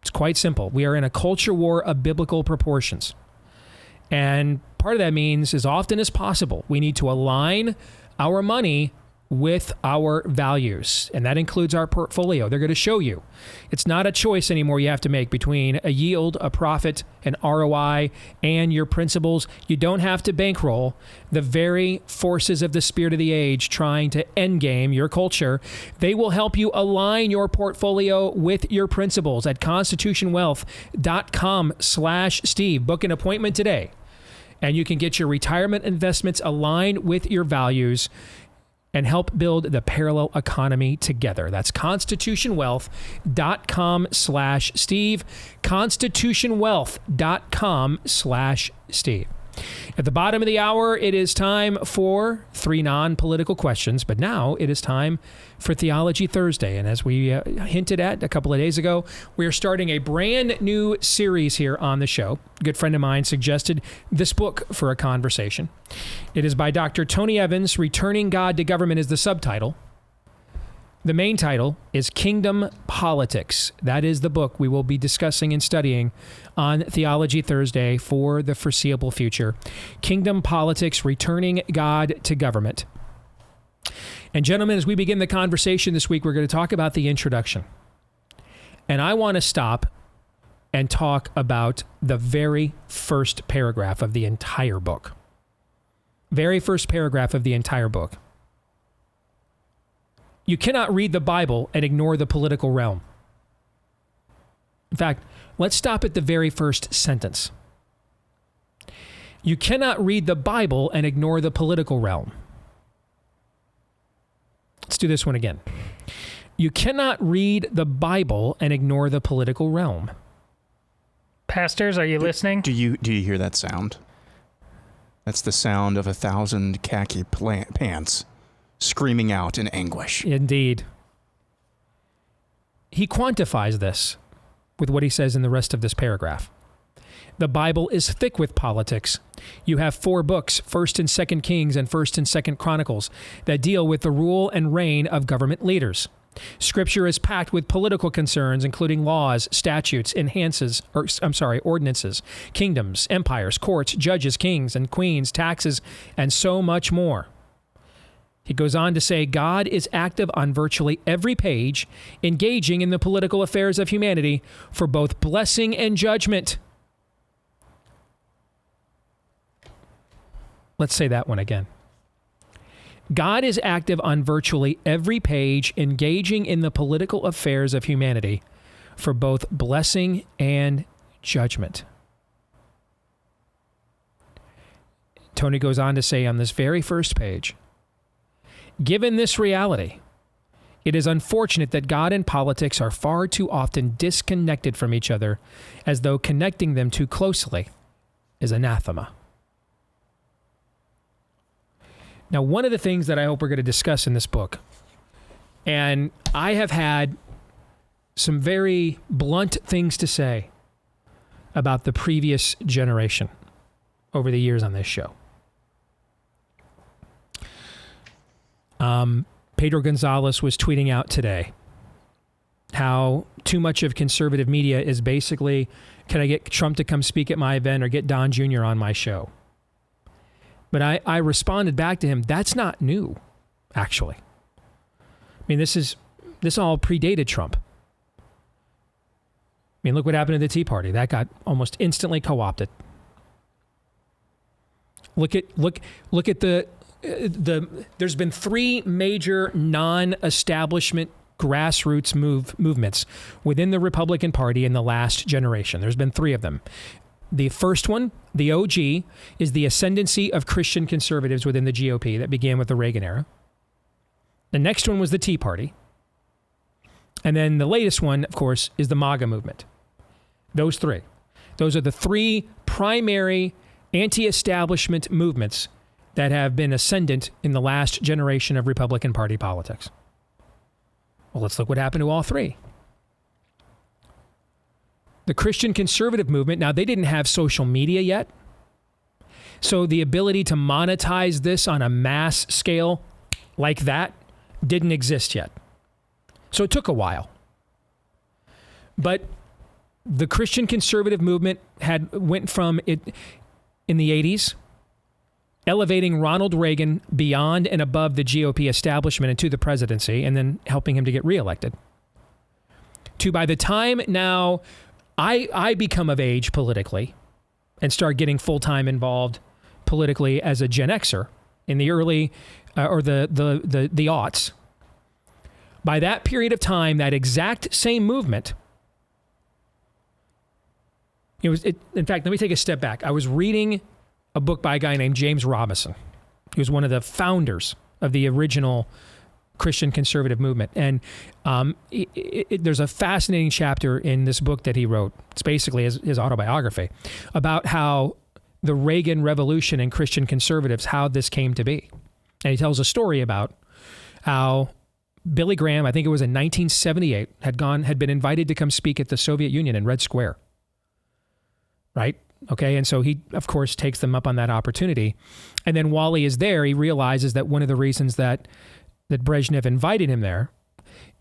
It's quite simple. We are in a culture war of biblical proportions. And part of that means, as often as possible, we need to align our money with our values. And that includes our portfolio. They're going to show you. It's not a choice anymore you have to make between a yield, a profit, an ROI, and your principles. You don't have to bankroll the very forces of the spirit of the age trying to endgame your culture. They will help you align your portfolio with your principles at constitutionwealth.com/Steve. Book an appointment today, and you can get your retirement investments aligned with your values. and help build the parallel economy together. That's constitutionwealth.com/Steve. constitutionwealth.com/Steve. At the bottom of the hour, it is time for 3 non-political questions, but now it is time for Theology Thursday. And as we hinted at a couple of days ago, we are starting a brand new series here on the show. A good friend of mine suggested this book for a conversation. It is by Dr. Tony Evans. Returning God to Government is the subtitle. The main title is Kingdom Politics. That is the book we will be discussing and studying on Theology Thursday for the foreseeable future. Kingdom Politics, Returning God to Government. And gentlemen, as we begin the conversation this week, we're going to talk about the introduction. And I want to stop and talk about the very first paragraph of the entire book. Very first paragraph of the entire book. You cannot read the Bible and ignore the political realm. In fact, let's stop at the very first sentence. You cannot read the Bible and ignore the political realm. Let's do this one again. You cannot read the Bible and ignore the political realm. Pastors, are you listening? Do you hear that sound? That's the sound of 1,000 khaki pants screaming out in anguish. Indeed. He quantifies this with what he says in the rest of this paragraph. The Bible is thick with politics. You have 4 books, 1st and 2nd Kings and 1st and 2nd Chronicles, that deal with the rule and reign of government leaders. Scripture is packed with political concerns, including laws, statutes, ordinances, kingdoms, empires, courts, judges, kings and queens, taxes, and so much more. He goes on to say, God is active on virtually every page, engaging in the political affairs of humanity for both blessing and judgment. Let's say that one again. God is active on virtually every page, engaging in the political affairs of humanity for both blessing and judgment. Tony goes on to say on this very first page, given this reality, it is unfortunate that God and politics are far too often disconnected from each other, as though connecting them too closely is anathema. Now, one of the things that I hope we're going to discuss in this book, and I have had some very blunt things to say about the previous generation over the years on this show. Pedro Gonzalez was tweeting out today how too much of conservative media is basically, can I get Trump to come speak at my event or get Don Jr. on my show? But I responded back to him, that's not new, actually. I mean, this all predated Trump. I mean, look what happened to the Tea Party. That got almost instantly co-opted. Look at the there's been 3 major non-establishment grassroots movements within the Republican Party in the last generation. There's been 3 of them. The first one, the OG, is the ascendancy of Christian conservatives within the GOP that began with the Reagan era. The next one was the Tea Party. And then the latest one, of course, is the MAGA movement. Those 3. Those are the 3 primary anti-establishment movements that have been ascendant in the last generation of Republican Party politics. Well, let's look what happened to all 3. The Christian conservative movement, now they didn't have social media yet, so the ability to monetize this on a mass scale like that didn't exist yet. So it took a while. But the Christian conservative movement went from it in the 80s, elevating Ronald Reagan beyond and above the GOP establishment and to the presidency, and then helping him to get reelected, to by the time now I become of age politically and start getting full-time involved politically as a Gen Xer in the early or the aughts. By that period of time, that exact same movement, in fact, let me take a step back. I was reading a book by a guy named James Robison. He was one of the founders of the original Christian conservative movement. And there's a fascinating chapter in this book that he wrote. It's basically his autobiography about how the Reagan Revolution and Christian conservatives, how this came to be. And he tells a story about how Billy Graham, I think it was in 1978, had been invited to come speak at the Soviet Union in Red Square. Right? Okay. And so he, of course, takes them up on that opportunity. And then while he is there, he realizes that one of the reasons that Brezhnev invited him there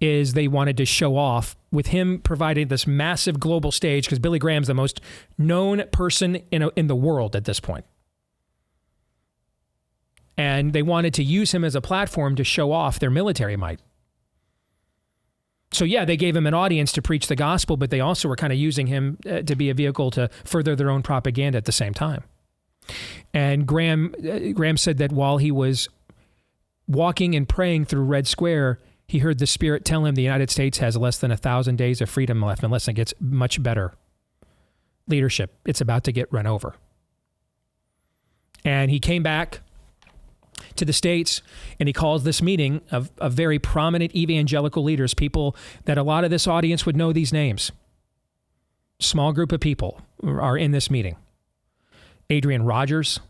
is they wanted to show off with him providing this massive global stage, because Billy Graham's the most known person in the world at this point. And they wanted to use him as a platform to show off their military might. So yeah, they gave him an audience to preach the gospel, but they also were kind of using him to be a vehicle to further their own propaganda at the same time. And Graham said that while he was walking and praying through Red Square, he heard the Spirit tell him the United States has less than 1,000 days of freedom left unless it gets much better leadership. It's about to get run over. And he came back to the States, and he calls this meeting of very prominent evangelical leaders, people that a lot of this audience would know these names. Small group of people are in this meeting. Adrian Rogers.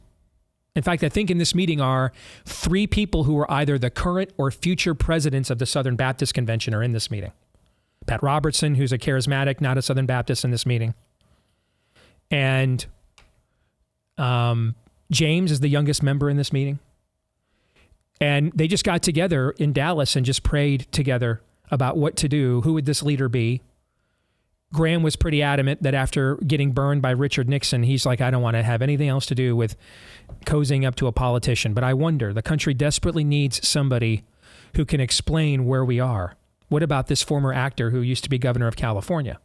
In fact, I think in this meeting are 3 people who are either the current or future presidents of the Southern Baptist Convention are in this meeting. Pat Robertson, who's a charismatic, not a Southern Baptist, in this meeting. And James is the youngest member in this meeting. And they just got together in Dallas and just prayed together about what to do. Who would this leader be? Graham was pretty adamant that after getting burned by Richard Nixon, he's like, I don't want to have anything else to do with cozying up to a politician. But I wonder, the country desperately needs somebody who can explain where we are. What about this former actor who used to be governor of California?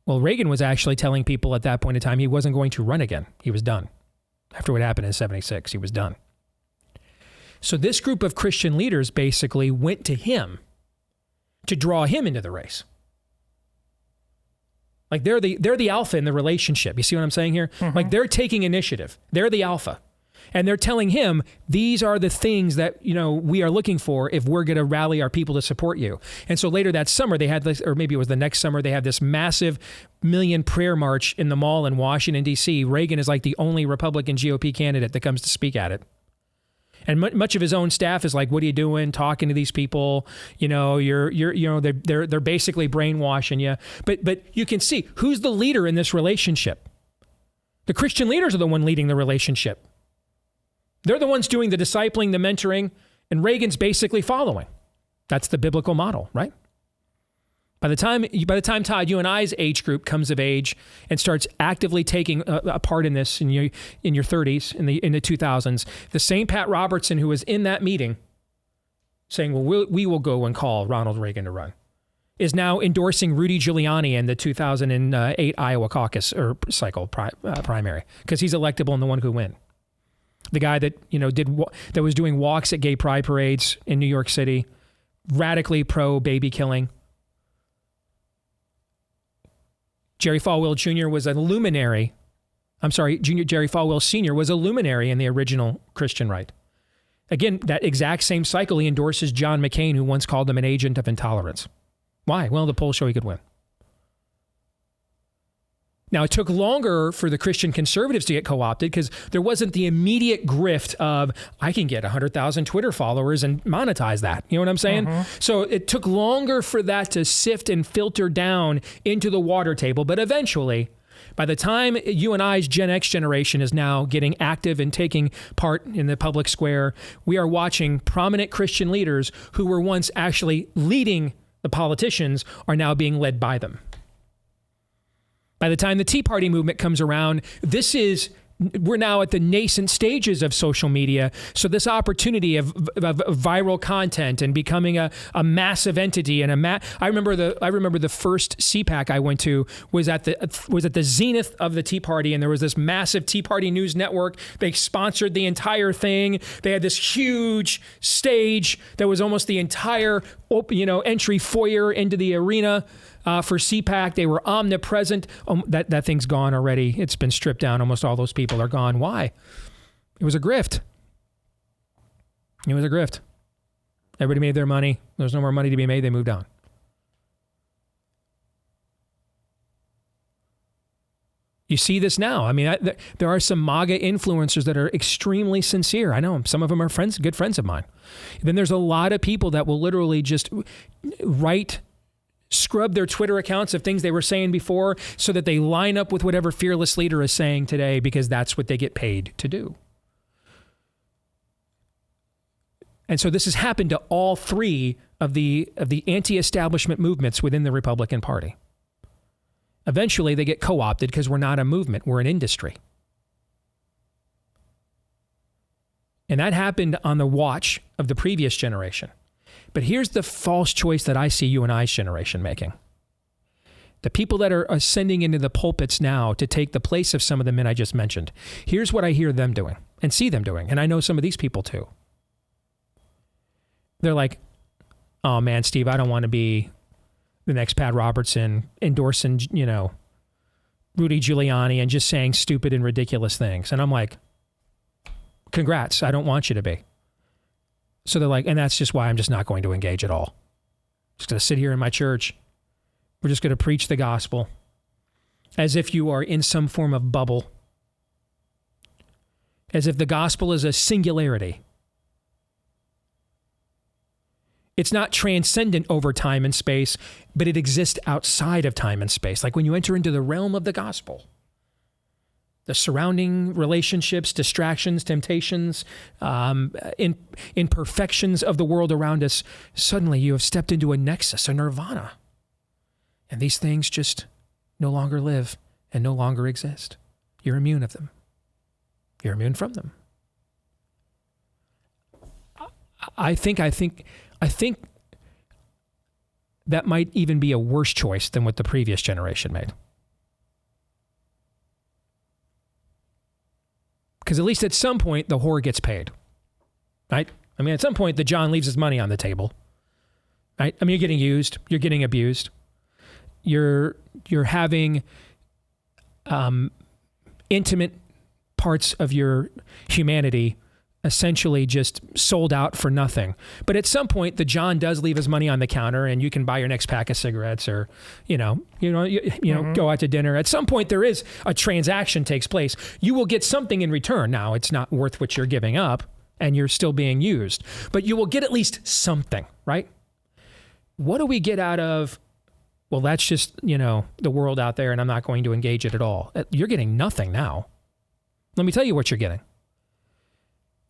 Well, Reagan was actually telling people at that point in time he wasn't going to run again. He was done. After what happened in 76, he was done. So this group of Christian leaders basically went to him to draw him into the race. Like they're the alpha in the relationship. You see what I'm saying here? Mm-hmm. Like they're taking initiative. They're the alpha. And they're telling him, these are the things that, we are looking for if we're going to rally our people to support you. And so later that summer, they had this, or maybe it was the next summer, they had this massive million prayer march in the mall in Washington, D.C. Reagan is like the only Republican GOP candidate that comes to speak at it. And much of his own staff is like, what are you doing? Talking to these people, they're basically brainwashing you. But you can see who's the leader in this relationship. The Christian leaders are the one leading the relationship. They're the ones doing the discipling, the mentoring, and Reagan's basically following. That's the biblical model, right? By the time Todd, you and I's age group comes of age and starts actively taking a part in this in your 30s, in the 2000s, the same Pat Robertson who was in that meeting saying, well, we will go and call Ronald Reagan to run, is now endorsing Rudy Giuliani in the 2008 Iowa caucus or cycle primary because he's electable and the one who win. The guy that that was doing walks at gay pride parades in New York City, radically pro baby killing. Jerry Falwell Jr. was a luminary. Jerry Falwell Sr. was a luminary in the original Christian right. Again, that exact same cycle, he endorses John McCain, who once called him an agent of intolerance. Why? Well, the polls show he could win. Now, it took longer for the Christian conservatives to get co-opted because there wasn't the immediate grift of, I can get 100,000 Twitter followers and monetize that. You know what I'm saying? Mm-hmm. So it took longer for that to sift and filter down into the water table. But eventually, by the time you and I's Gen X generation is now getting active and taking part in the public square, we are watching prominent Christian leaders who were once actually leading the politicians are now being led by them. By the time the Tea Party movement comes around, we're now at the nascent stages of social media. So this opportunity of viral content and becoming a massive entity and I remember the first CPAC I went to was at the zenith of the Tea Party, and there was this massive Tea Party news network. They sponsored the entire thing. They had this huge stage that was almost the entire entry foyer into the arena. For CPAC, they were omnipresent. That thing's gone already. It's been stripped down. Almost all those people are gone. Why? It was a grift. It was a grift. Everybody made their money. There was no more money to be made. They moved on. You see this now. I mean, there are some MAGA influencers that are extremely sincere. I know them. Some of them are friends, good friends of mine. Then there's a lot of people that will literally just scrub their Twitter accounts of things they were saying before so that they line up with whatever fearless leader is saying today because that's what they get paid to do. And so this has happened to all three of the anti-establishment movements within the Republican Party. Eventually, they get co-opted because we're not a movement, we're an industry. And that happened on the watch of the previous generation. But here's the false choice that I see you and I's generation making. The people that are ascending into the pulpits now to take the place of some of the men I just mentioned. Here's what I hear them doing and see them doing. And I know some of these people too. They're like, oh man, Steve, I don't want to be the next Pat Robertson endorsing, Rudy Giuliani and just saying stupid and ridiculous things. And I'm like, congrats, I don't want you to be. So they're like, and that's just why I'm just not going to engage at all. Just going to sit here in my church. We're just going to preach the gospel as if you are in some form of bubble. As if the gospel is a singularity. It's not transcendent over time and space, but it exists outside of time and space. Like when you enter into the realm of the gospel, the surrounding relationships, distractions, temptations, imperfections of the world around us, suddenly you have stepped into a nexus, a nirvana. And these things just no longer live and no longer exist. You're immune of them. You're immune from them. I think that might even be a worse choice than what the previous generation made. Because at least at some point, the whore gets paid, right? I mean, at some point, the John leaves his money on the table, right? I mean, you're getting used, you're getting abused, you're having intimate parts of your humanity essentially just sold out for nothing. But at some point, the John does leave his money on the counter, and you can buy your next pack of cigarettes, or go out to dinner. At some point, there is a transaction takes place. You will get something in return. Now, it's not worth what you're giving up, and you're still being used, but you will get at least something, right? What do we get out of? Well, that's just the world out there, and I'm not going to engage it at all. You're getting nothing now. Let me tell you what you're getting.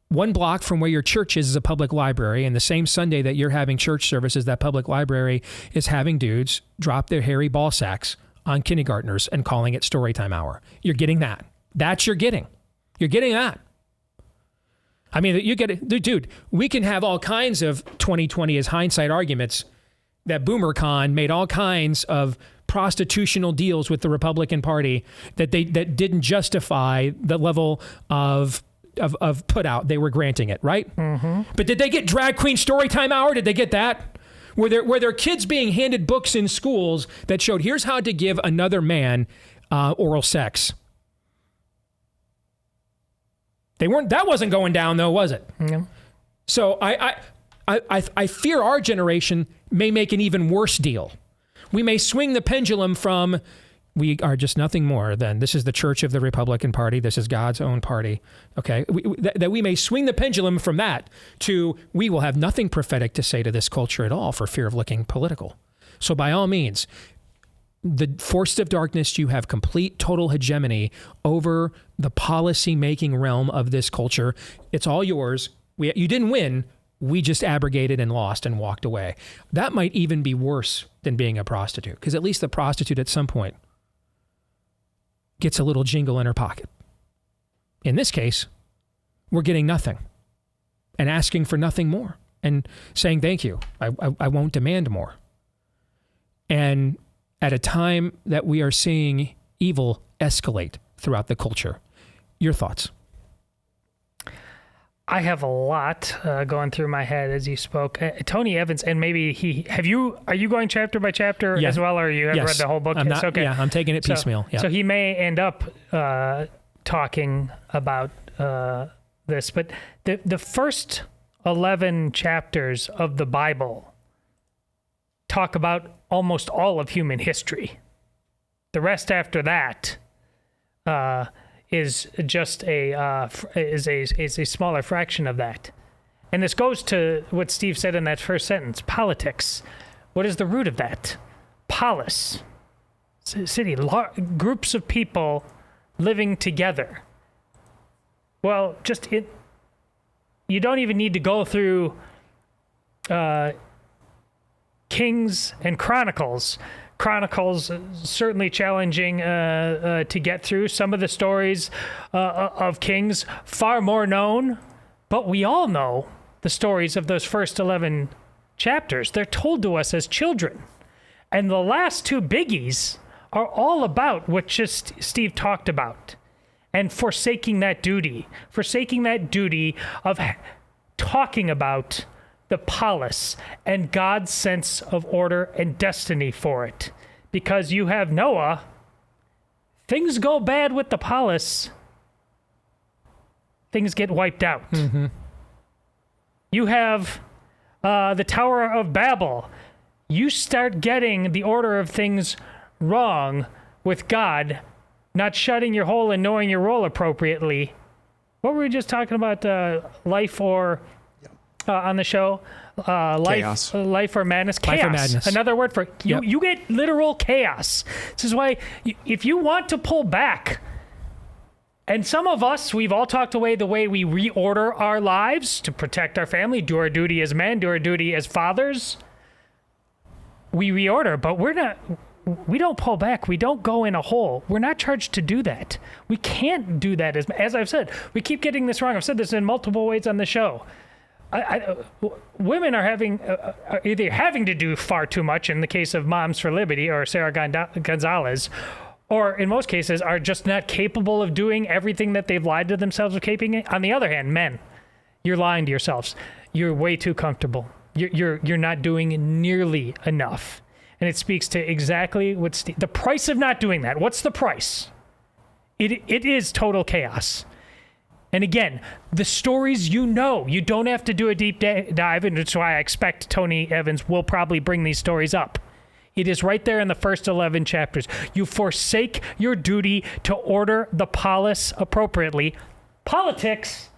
1 block from where your church is a public library, and the same Sunday that you're having church services, that public library is having dudes drop their hairy ball sacks on kindergartners and calling it storytime hour. You're getting that. That's you're getting. You're getting that. I mean, you get it. Dude, we can have all kinds of 2020 as hindsight arguments that BoomerCon made all kinds of prostitutional deals with the Republican Party that didn't justify the level of put out they were granting it, right? Mm-hmm. But did they get drag queen storytime hour? Did they get that? Were there kids being handed books in schools that showed here's how to give another man oral sex? That wasn't going down though, was it? Mm-hmm. So I fear our generation may make an even worse deal. We may swing the pendulum from we are just nothing more than this is the church of the Republican Party. This is God's own party. Okay, that we may swing the pendulum from that to we will have nothing prophetic to say to this culture at all for fear of looking political. So by all means, the forces of darkness, you have complete, total hegemony over the policy-making realm of this culture. It's all yours. You didn't win. We just abrogated and lost and walked away. That might even be worse than being a prostitute, because at least the prostitute at some point gets a little jingle in her pocket. In this case, we're getting nothing and asking for nothing more and saying, thank you. I won't demand more. And at a time that we are seeing evil escalate throughout the culture, your thoughts? I have a lot going through my head as you spoke. Tony Evans, and maybe are you going chapter by chapter as well, or you have read the whole book? I'm not, okay. Yeah, I'm taking it piecemeal. So he may end up talking about this, but the first 11 chapters of the Bible talk about almost all of human history. The rest after that is just a smaller fraction of that. And this goes to what Steve said in that first sentence, politics. What is the root of that? Polis. City, groups of people living together. Well, you don't even need to go through Kings and Chronicles. Chronicles certainly challenging to get through. Some of the stories of Kings far more known, but we all know the stories of those first 11 chapters. They're told to us as children. And the last two biggies are all about what just Steve talked about, and forsaking that duty of talking about the polis and God's sense of order and destiny for it. Because you have Noah, things go bad with the polis, things get wiped out. Mm-hmm. You have the Tower of Babel. You start getting the order of things wrong with God not shutting your hole and knowing your role appropriately. What were we just talking about? Life or on the show? Chaos. Life or madness. Chaos. Life or madness. Another word for it. You get literal chaos. This is why if you want to pull back, and some of us, we've all talked away the way we reorder our lives to protect our family, do our duty as men, do our duty as fathers. We reorder, but we don't pull back. We don't go in a hole. We're not charged to do that. We can't do that. As I've said, we keep getting this wrong. I've said this in multiple ways on the show. Women are either having to do far too much in the case of Moms for Liberty or Sarah Gonzalez, or in most cases are just not capable of doing everything that they've lied to themselves of capable. On the other hand, men, you're lying to yourselves. You're way too comfortable. You're not doing nearly enough. And it speaks to exactly what the price of not doing that. What's the price? It is total chaos. And again, the stories you don't have to do a deep dive, and that's why I expect Tony Evans will probably bring these stories up. It is right there in the first 11 chapters. You forsake your duty to order the polis appropriately. Politics,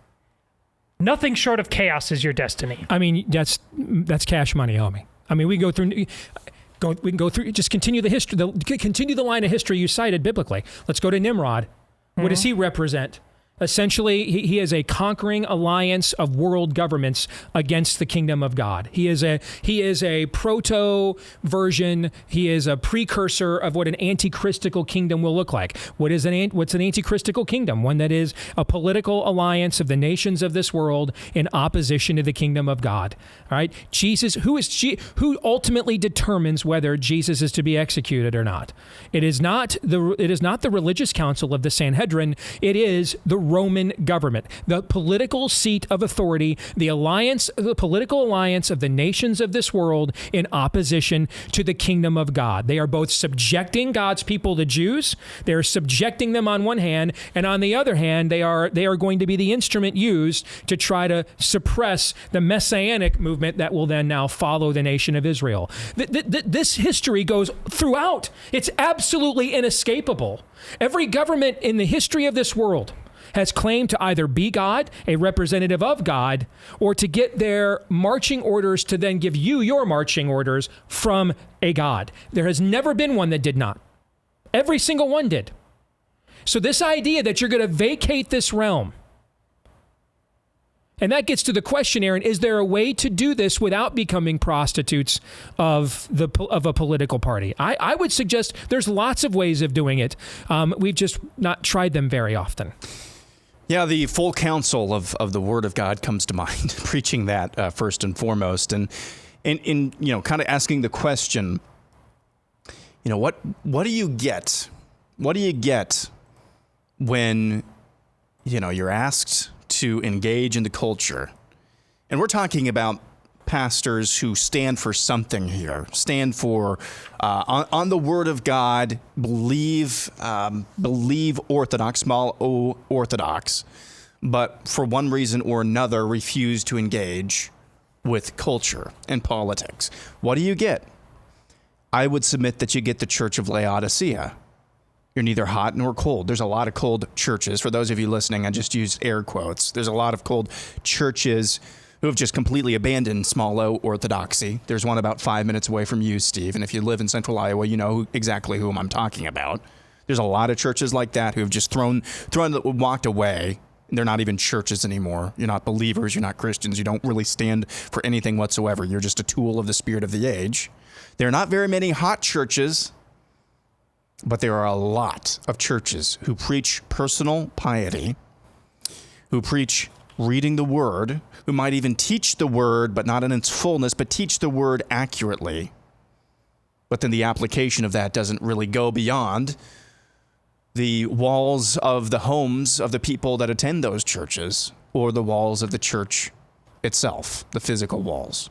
nothing short of chaos is your destiny. I mean, that's cash money, homie. I mean, we can go through. Just continue the history. Continue the line of history you cited biblically. Let's go to Nimrod. What does he represent? Essentially, he is a conquering alliance of world governments against the kingdom of God. He is a proto version. He is a precursor of what an antichristical kingdom will look like. What's an antichristical kingdom? One that is a political alliance of the nations of this world in opposition to the kingdom of God. All right, Jesus. Who ultimately determines whether Jesus is to be executed or not? It is not the religious council of the Sanhedrin. It is the Roman government, the political seat of authority, the political alliance of the nations of this world in opposition to the kingdom of God. They are both subjecting God's people, the Jews. They are subjecting them on one hand, and on the other hand, they are going to be the instrument used to try to suppress the messianic movement that will then now follow the nation of Israel. This history goes throughout. It's absolutely inescapable. Every government in the history of this world has claimed to either be God, a representative of God, or to get their marching orders to then give you your marching orders from a God. There has never been one that did not. Every single one did. So this idea that you're going to vacate this realm, and that gets to the question, Aaron, is there a way to do this without becoming prostitutes of a political party? I would suggest there's lots of ways of doing it. We've just not tried them very often. Yeah, the full counsel of the Word of God comes to mind, preaching that first and foremost, and in kind of asking the question, what do you get? What do you get when you're asked to engage in the culture? And we're talking about pastors who stand for something here, stand for on the Word of God, believe Orthodox, small O Orthodox, but for one reason or another refuse to engage with culture and politics. What do you get? I would submit that you get the Church of Laodicea. You're neither hot nor cold. There's a lot of cold churches. For those of you listening, I just used air quotes. There's a lot of cold churches who have just completely abandoned small O orthodoxy. There's one about 5 minutes away from you, Steve. And if you live in central Iowa, you know exactly whom I'm talking about. There's a lot of churches like that who have just walked away. They're not even churches anymore. You're not believers. You're not Christians. You don't really stand for anything whatsoever. You're just a tool of the spirit of the age. There are not very many hot churches, but there are a lot of churches who preach personal piety, who preach reading the word, who might even teach the word, but not in its fullness, but teach the word accurately. But then the application of that doesn't really go beyond the walls of the homes of the people that attend those churches or the walls of the church itself, the physical walls.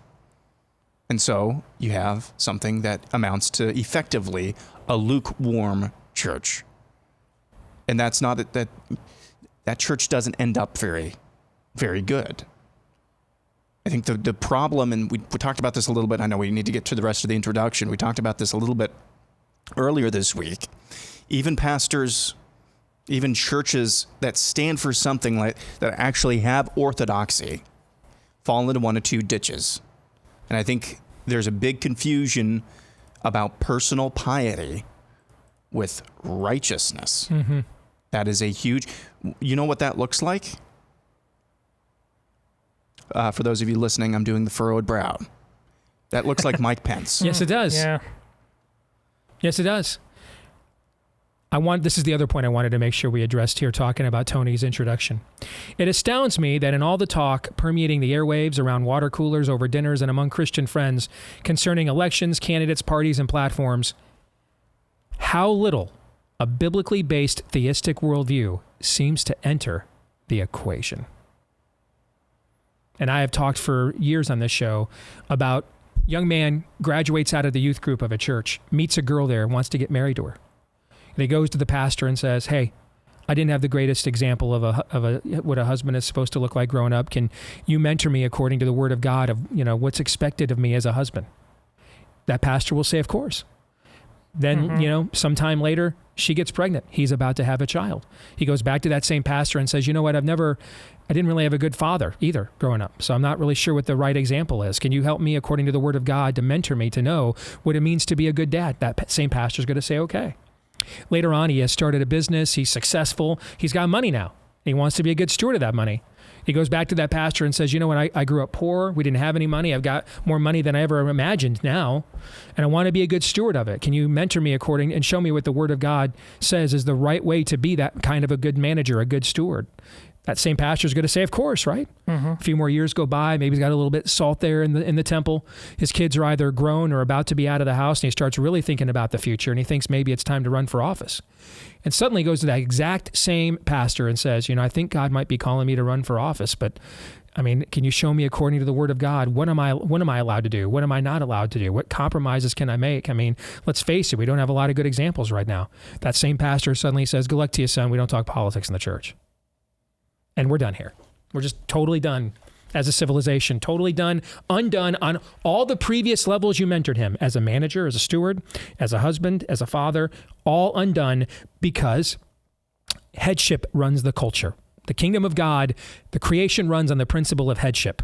And so you have something that amounts to effectively a lukewarm church. And that's not that church doesn't end up very, very good. I think the problem, and we talked about this a little bit, I know we need to get to the rest of the introduction. We talked about this a little bit earlier this week. Even pastors, even churches that stand for something like that actually have orthodoxy fall into one of two ditches. And I think there's a big confusion about personal piety with righteousness. Mm-hmm. That is a huge, you know what that looks like? For those of you listening, I'm doing the furrowed brow. That looks like Mike Pence. Yes, it does. Yeah. Yes, it does. This is the other point I wanted to make sure we addressed here, talking about Tony's introduction. It astounds me that in all the talk permeating the airwaves around water coolers, over dinners, and among Christian friends concerning elections, candidates, parties, and platforms, how little a biblically based theistic worldview seems to enter the equation. And I have talked for years on this show about young man graduates out of the youth group of a church, meets a girl there, wants to get married to her. And he goes to the pastor and says, "Hey, I didn't have the greatest example of what a husband is supposed to look like growing up. Can you mentor me according to the word of God of, what's expected of me as a husband?" That pastor will say, "Of course." Then, sometime later, she gets pregnant. He's about to have a child. He goes back to that same pastor and says, "You know what? I didn't really have a good father either growing up. So I'm not really sure what the right example is. Can you help me according to the word of God to mentor me to know what it means to be a good dad?" That same pastor's going to say, "Okay." Later on, he has started a business. He's successful. He's got money now. He wants to be a good steward of that money. He goes back to that pastor and says, "You know what? I grew up poor. We didn't have any money. I've got more money than I ever imagined now. And I want to be a good steward of it. Can you mentor me according and show me what the word of God says is the right way to be that kind of a good manager, a good steward?" That same pastor is going to say, "Of course," right? Mm-hmm. A few more years go by. Maybe he's got a little bit of salt there in the temple. His kids are either grown or about to be out of the house, and he starts really thinking about the future, and he thinks maybe it's time to run for office. And suddenly goes to that exact same pastor and says, "I think God might be calling me to run for office, but can you show me according to the word of God? What am I allowed to do? What am I not allowed to do? What compromises can I make?" Let's face it, we don't have a lot of good examples right now. That same pastor suddenly says, "Good luck to you, son. We don't talk politics in the church." And we're done here. We're just totally done as a civilization, totally undone on all the previous levels you mentored him as a manager, as a steward, as a husband, as a father, all undone because headship runs the culture. The kingdom of God, the creation runs on the principle of headship.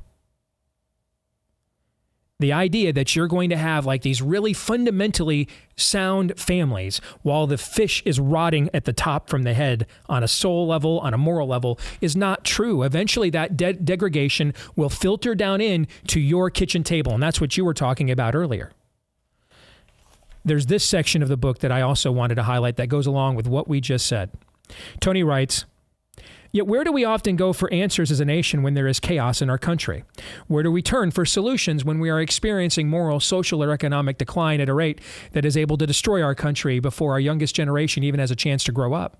The idea that you're going to have like these really fundamentally sound families while the fish is rotting at the top from the head on a soul level, on a moral level, is not true. Eventually that degradation will filter down in to your kitchen table. And that's what you were talking about earlier. There's this section of the book that I also wanted to highlight that goes along with what we just said. Tony writes, "Yet where do we often go for answers as a nation when there is chaos in our country? Where do we turn for solutions when we are experiencing moral, social, or economic decline at a rate that is able to destroy our country before our youngest generation even has a chance to grow up?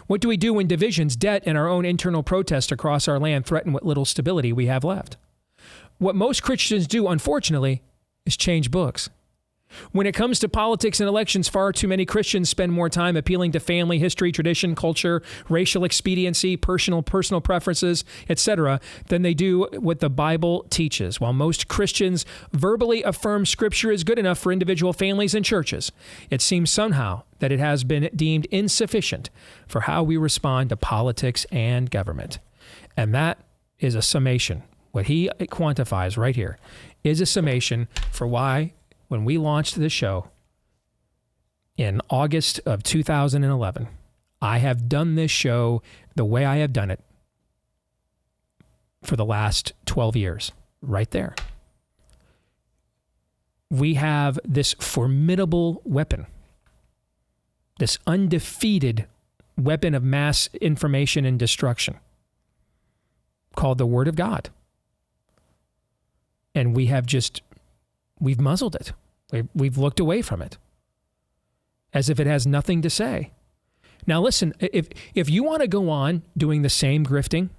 What do we do when divisions, debt, and our own internal protest across our land threaten what little stability we have left? What most Christians do, unfortunately, is change books. When it comes to politics and elections, far too many Christians spend more time appealing to family, history, tradition, culture, racial expediency, personal preferences, etc., than they do what the Bible teaches. While most Christians verbally affirm Scripture is good enough for individual families and churches, it seems somehow that it has been deemed insufficient for how we respond to politics and government. And that is a summation. What he quantifies right here is a summation for why, when we launched this show in August of 2011, I have done this show the way I have done it for the last 12 years, right there. We have this formidable weapon, this undefeated weapon of mass information and destruction called the Word of God. And we've muzzled it. We've looked away from it as if it has nothing to say. Now, listen, if you want to go on doing the same grifting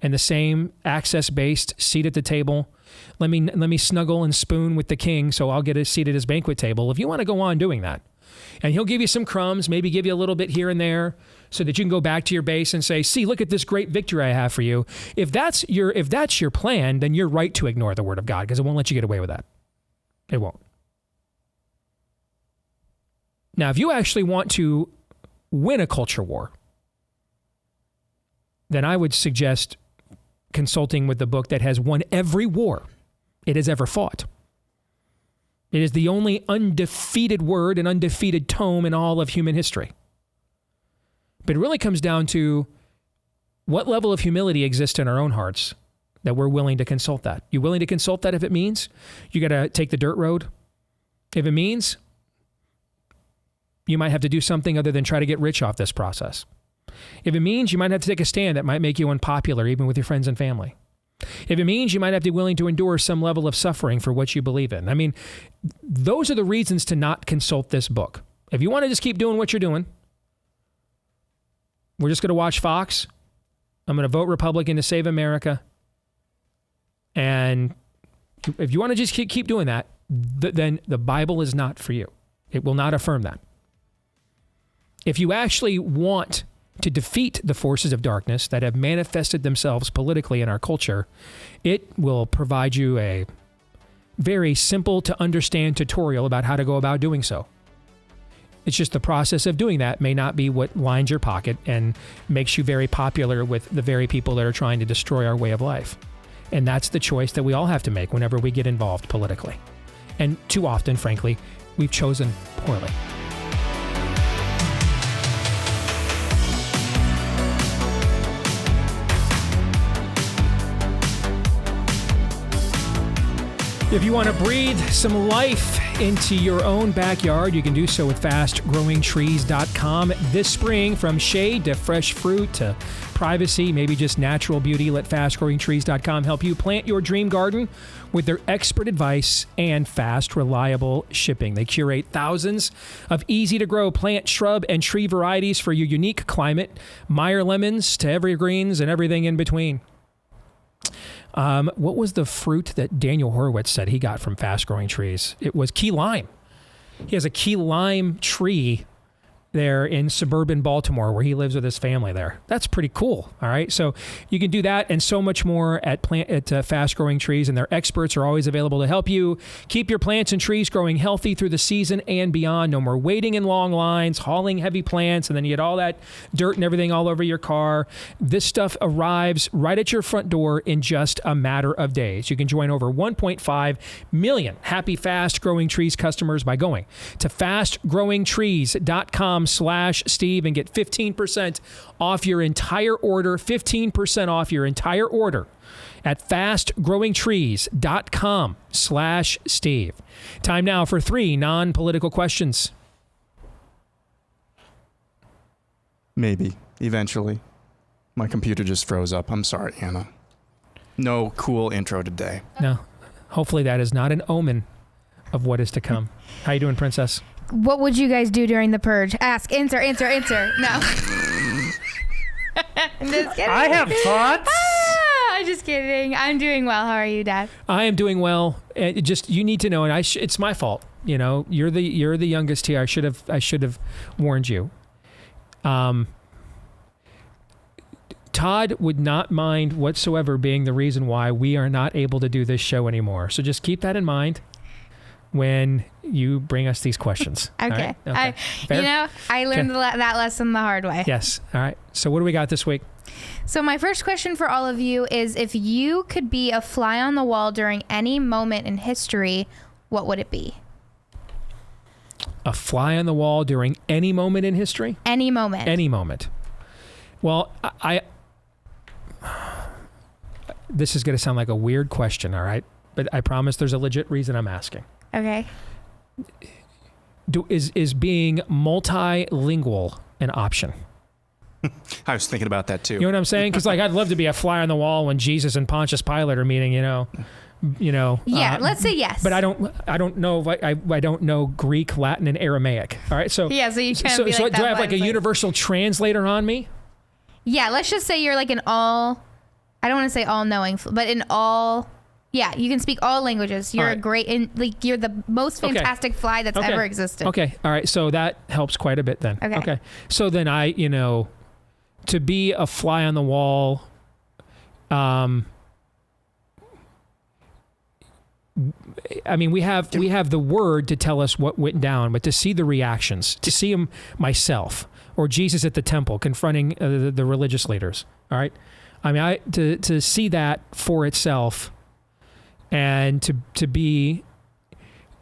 and the same access-based seat at the table, let me snuggle and spoon with the king so I'll get a seat at his banquet table. If you want to go on doing that, and he'll give you some crumbs, maybe give you a little bit here and there so that you can go back to your base and say, see, look at this great victory I have for you. If that's your plan, then you're right to ignore the Word of God because it won't let you get away with that. It won't. Now, if you actually want to win a culture war, then I would suggest consulting with the book that has won every war it has ever fought. It is the only undefeated word and undefeated tome in all of human history. But it really comes down to what level of humility exists in our own hearts that we're willing to consult that. You willing to consult that if it means you got to take the dirt road? If it means you might have to do something other than try to get rich off this process. If it means you might have to take a stand that might make you unpopular even with your friends and family. If it means you might have to be willing to endure some level of suffering for what you believe in. I mean, those are the reasons to not consult this book. If you want to just keep doing what you're doing, we're just going to watch Fox. I'm going to vote Republican to save America. And if you want to just keep doing that, then the Bible is not for you. It will not affirm that. If you actually want to defeat the forces of darkness that have manifested themselves politically in our culture, it will provide you a very simple to understand tutorial about how to go about doing so. It's just the process of doing that may not be what lines your pocket and makes you very popular with the very people that are trying to destroy our way of life. And that's the choice that we all have to make whenever we get involved politically. And too often, frankly, we've chosen poorly. If you want to breathe some life into your own backyard, you can do so with fastgrowingtrees.com. This spring, from shade to fresh fruit to privacy, maybe just natural beauty, let fastgrowingtrees.com help you plant your dream garden with their expert advice and fast, reliable shipping. They curate thousands of easy-to-grow plant, shrub, and tree varieties for your unique climate, Meyer lemons to evergreens and everything in between. What was the fruit that Daniel Horowitz said he got from Fast Growing Trees? It was key lime. He has a key lime tree there in suburban Baltimore where he lives with his family there. That's pretty cool. All right. So you can do that and so much more at Fast Growing Trees, and their experts are always available to help you keep your plants and trees growing healthy through the season and beyond. No more waiting in long lines, hauling heavy plants, and then you get all that dirt and everything all over your car. This stuff arrives right at your front door in just a matter of days. You can join over 1.5 million happy Fast Growing Trees customers by going to fastgrowingtrees.com/Steve and get 15% off your entire order. 15% off your entire order at fastgrowingtrees.com/Steve. Time now for 3 non-political questions. Maybe, eventually. My computer just froze up. I'm sorry, Anna. No cool intro today. No. Hopefully that is not an omen of what is to come. How you doing, Princess? What would you guys do during the purge? Ask, answer. No. I'm just kidding. I have thoughts. I I'm just kidding. I'm doing well. How are you, Dad? I am doing well. Just you need to know, and it's my fault. You know, you're the youngest here. I should have warned you. Todd would not mind whatsoever being the reason why we are not able to do this show anymore. So just keep that in mind when you bring us these questions. Okay. All right? Okay. I learned that lesson the hard way. Yes. All right. So what do we got this week? So my first question for all of you is, if you could be a fly on the wall during any moment in history, what would it be? A fly on the wall during any moment in history? Any moment. Any moment. Well, this is going to sound like a weird question, all right? But I promise there's a legit reason I'm asking. Okay. Is being multilingual an option? I was thinking about that too. You know what I'm saying? Because I'd love to be a fly on the wall when Jesus and Pontius Pilate are meeting. Yeah, let's say yes. But I don't know if I don't know Greek, Latin, and Aramaic. All right, so yeah, so you can't. So do I have like a universal translator on me? Yeah, let's just say you're like an all. I don't want to say all knowing, but in all. Yeah, you can speak all languages. You're a great, you're the most fantastic fly that's ever existed. Okay, all right, so that helps quite a bit then. Okay. So then to be a fly on the wall, we have the word to tell us what went down, but to see the reactions, to see him myself, or Jesus at the temple confronting the religious leaders. All right, to see that for itself. And to be,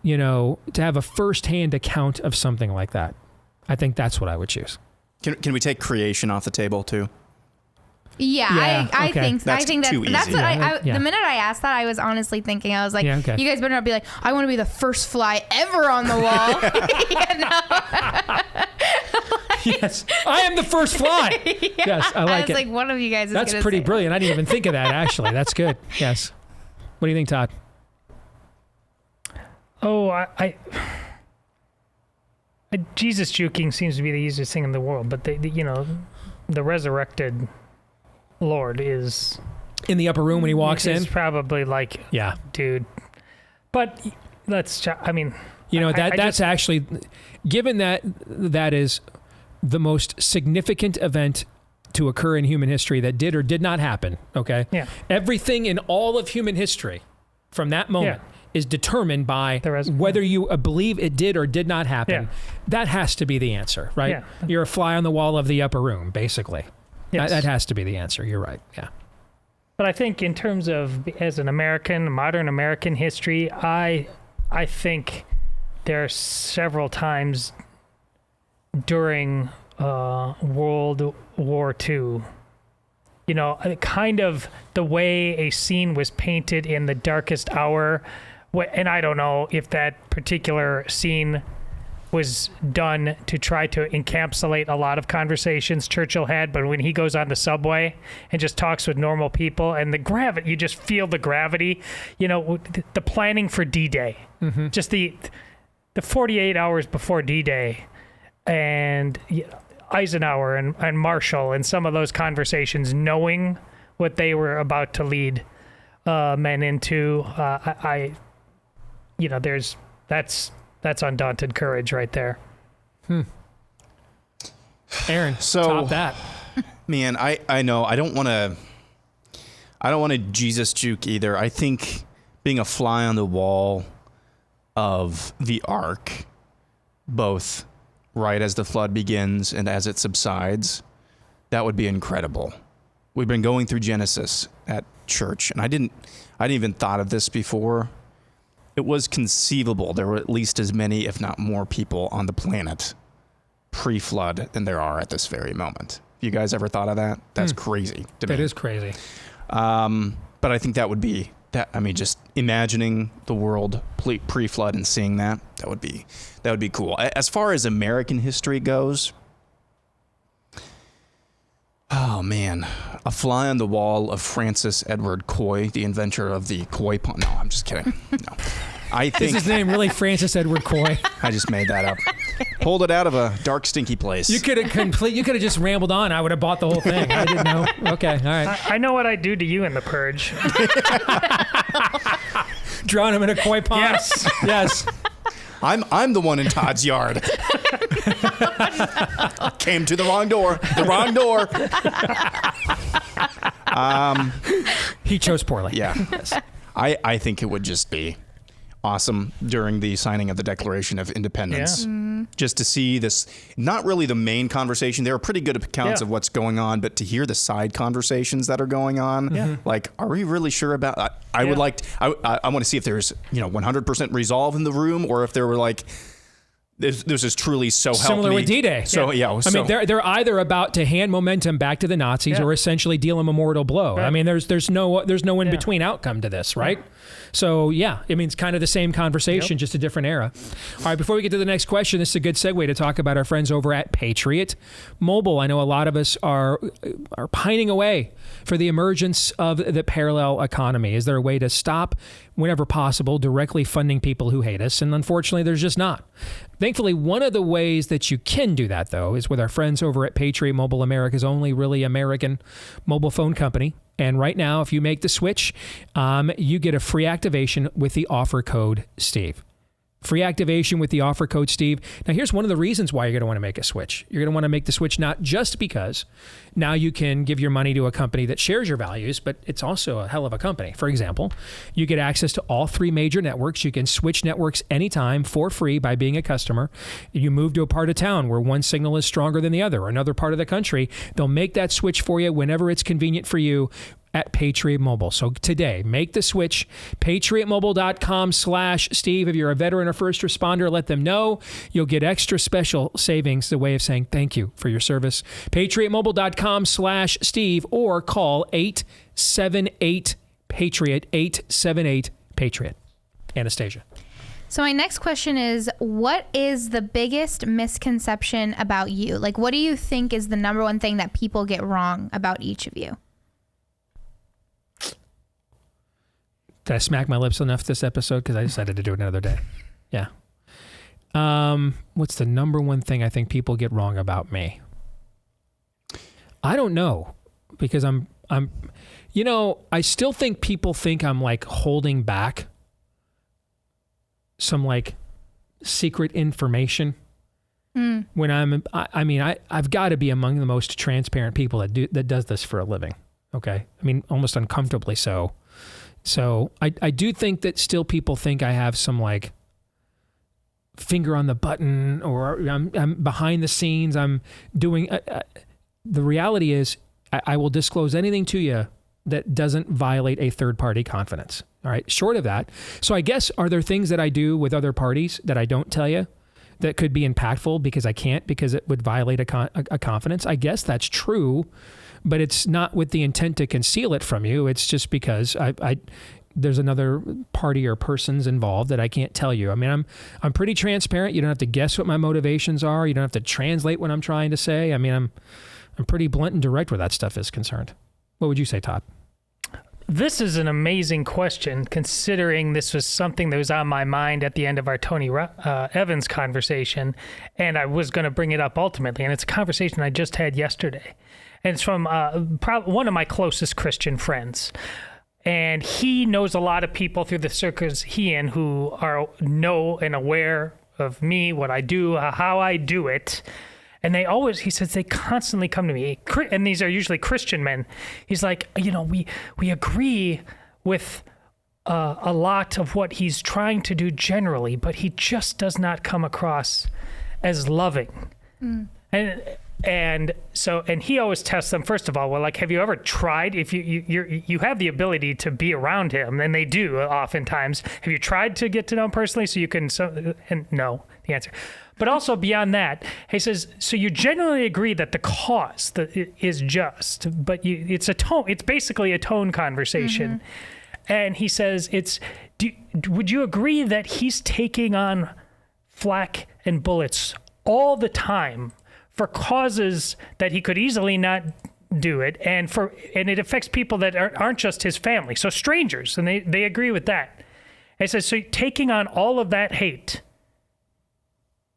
to have a firsthand account of something like that, I think that's what I would choose. Can we take creation off the table too? Yeah, I think that's what the minute I asked that, I was honestly thinking, I was like, you guys better not be like, I want to be the first fly ever on the wall. Yes, I am the first fly. Yes, I like it. I was like, one of you guys is That's pretty brilliant. I didn't even think of that, actually. That's good. Yes. What do you think, Todd? Oh, Jesus juking seems to be the easiest thing in the world, but the resurrected Lord is in the upper room when he walks in. It's probably like, yeah, dude. But that's actually, given that is the most significant event to occur in human history that did or did not happen, okay? Yeah. Everything in all of human history from that moment is determined by whether you believe it did or did not happen. Yeah. That has to be the answer, right? Yeah. You're a fly on the wall of the upper room, basically. Yes. That has to be the answer. You're right, yeah. But I think in terms of, as an American, modern American history, I think there are several times during World War II, kind of the way a scene was painted in The Darkest Hour, and I don't know if that particular scene was done to try to encapsulate a lot of conversations Churchill had, but when he goes on the subway and just talks with normal people, and the gravity, you just feel the gravity, the planning for D-Day, just the 48 hours before D-Day, and Eisenhower and Marshall and some of those conversations, knowing what they were about to lead men into, that's undaunted courage right there. Aaron, top that. Man, I know I don't want to Jesus juke either. I think being a fly on the wall of the ark, both right as the flood begins and as it subsides, that would be incredible. We've been going through Genesis at church, and I didn't even thought of this before. It was conceivable there were at least as many, if not more, people on the planet pre-flood than there are at this very moment. You guys ever thought of that? That's crazy to me. That is crazy. But I think that would be that. I mean, just imagining the world pre-flood and seeing that would be cool. As far as American history goes, oh man, a fly on the wall of Francis Edward Coy, the inventor of the koi pond. No, I'm just kidding. No, I think is his name really Francis Edward Coy? I just made that up. pulled it out of a dark, stinky place. You could have just rambled on. I would have bought the whole thing. I didn't know. Okay, all right. I know what I'd do to you in The Purge. Drown him in a koi pond. Yes. Yes. I'm the one in Todd's yard. Came to the wrong door. The wrong door. He chose poorly. Yeah. Yes. I think it would just be awesome during the signing of the Declaration of Independence. Yeah. Just to see this, not really the main conversation. There are pretty good accounts of what's going on, but to hear the side conversations that are going on, like, are we really sure about? I would like. I want to see if there's 100% resolve in the room, or if there were like. This is truly so help similar me. with D-Day. So I mean, they're either about to hand momentum back to the Nazis or essentially deal them a mortal blow. Right. I mean, there's no in between outcome to this, right? So I mean, it's kind of the same conversation, just a different era. All right, before we get to the next question, this is a good segue to talk about our friends over at Patriot Mobile. I know a lot of us are pining away for the emergence of the parallel economy. Is there a way to stop, whenever possible, directly funding people who hate us? And unfortunately, there's just not. Thankfully, one of the ways that you can do that, though, is with our friends over at Patriot Mobile, America's only really American mobile phone company. And right now, if you make the switch, you get a free activation with the offer code Steve. Free activation with the offer code Steve. Now, here's one of the reasons why you're going to want to make a switch. You're going to want to make the switch not just because now you can give your money to a company that shares your values, but it's also a hell of a company. For example, you get access to all 3 major networks. You can switch networks anytime for free by being a customer. You move to a part of town where one signal is stronger than the other, or another part of the country. They'll make that switch for you whenever it's convenient for you at Patriot Mobile. So today, make the switch. PatriotMobile.com/Steve. If you're a veteran or first responder, let them know. You'll get extra special savings, the way of saying thank you for your service. PatriotMobile.com/Steve, or call 878-PATRIOT, 878-PATRIOT. Anastasia. So my next question is, what is the biggest misconception about you? Like, what do you think is the number one thing that people get wrong about each of you? Did I smack my lips enough this episode? Because I decided to do it another day. Yeah. What's the number one thing I think people get wrong about me? I don't know, because I still think people think I'm like holding back some like secret information. When I've got to be among the most transparent people that does this for a living. Okay. I mean, almost uncomfortably so. So I do think that still people think I have some like finger on the button, or I'm behind the scenes. I'm doing. The reality is I will disclose anything to you that doesn't violate a third party confidence. All right. Short of that. So I guess, are there things that I do with other parties that I don't tell you that could be impactful because I can't, because it would violate a confidence? I guess that's true. But it's not with the intent to conceal it from you. It's just because there's another party or persons involved that I can't tell you. I mean, I'm pretty transparent. You don't have to guess what my motivations are. You don't have to translate what I'm trying to say. I mean, I'm pretty blunt and direct where that stuff is concerned. What would you say, Todd? This is an amazing question, considering this was something that was on my mind at the end of our Tony Evans conversation, and I was going to bring it up ultimately. And it's a conversation I just had yesterday. And it's from one of my closest Christian friends. And he knows a lot of people through the circles he in who know and aware of me, what I do, how I do it. And he says, they constantly come to me. And these are usually Christian men. He's like, we agree with a lot of what he's trying to do generally, but he just does not come across as loving. And he always tests them. First of all, well, like, have you ever tried? If you have the ability to be around him, and they do oftentimes. Have you tried to get to know him personally so you can? And no, the answer. But also beyond that, he says, so you generally agree that the cause is just, but it's a tone. It's basically a tone conversation. And he says, would you agree that he's taking on flack and bullets all the time for causes that he could easily not do it, and it affects people that aren't just his family, so strangers, and they agree with that. He says, so taking on all of that hate,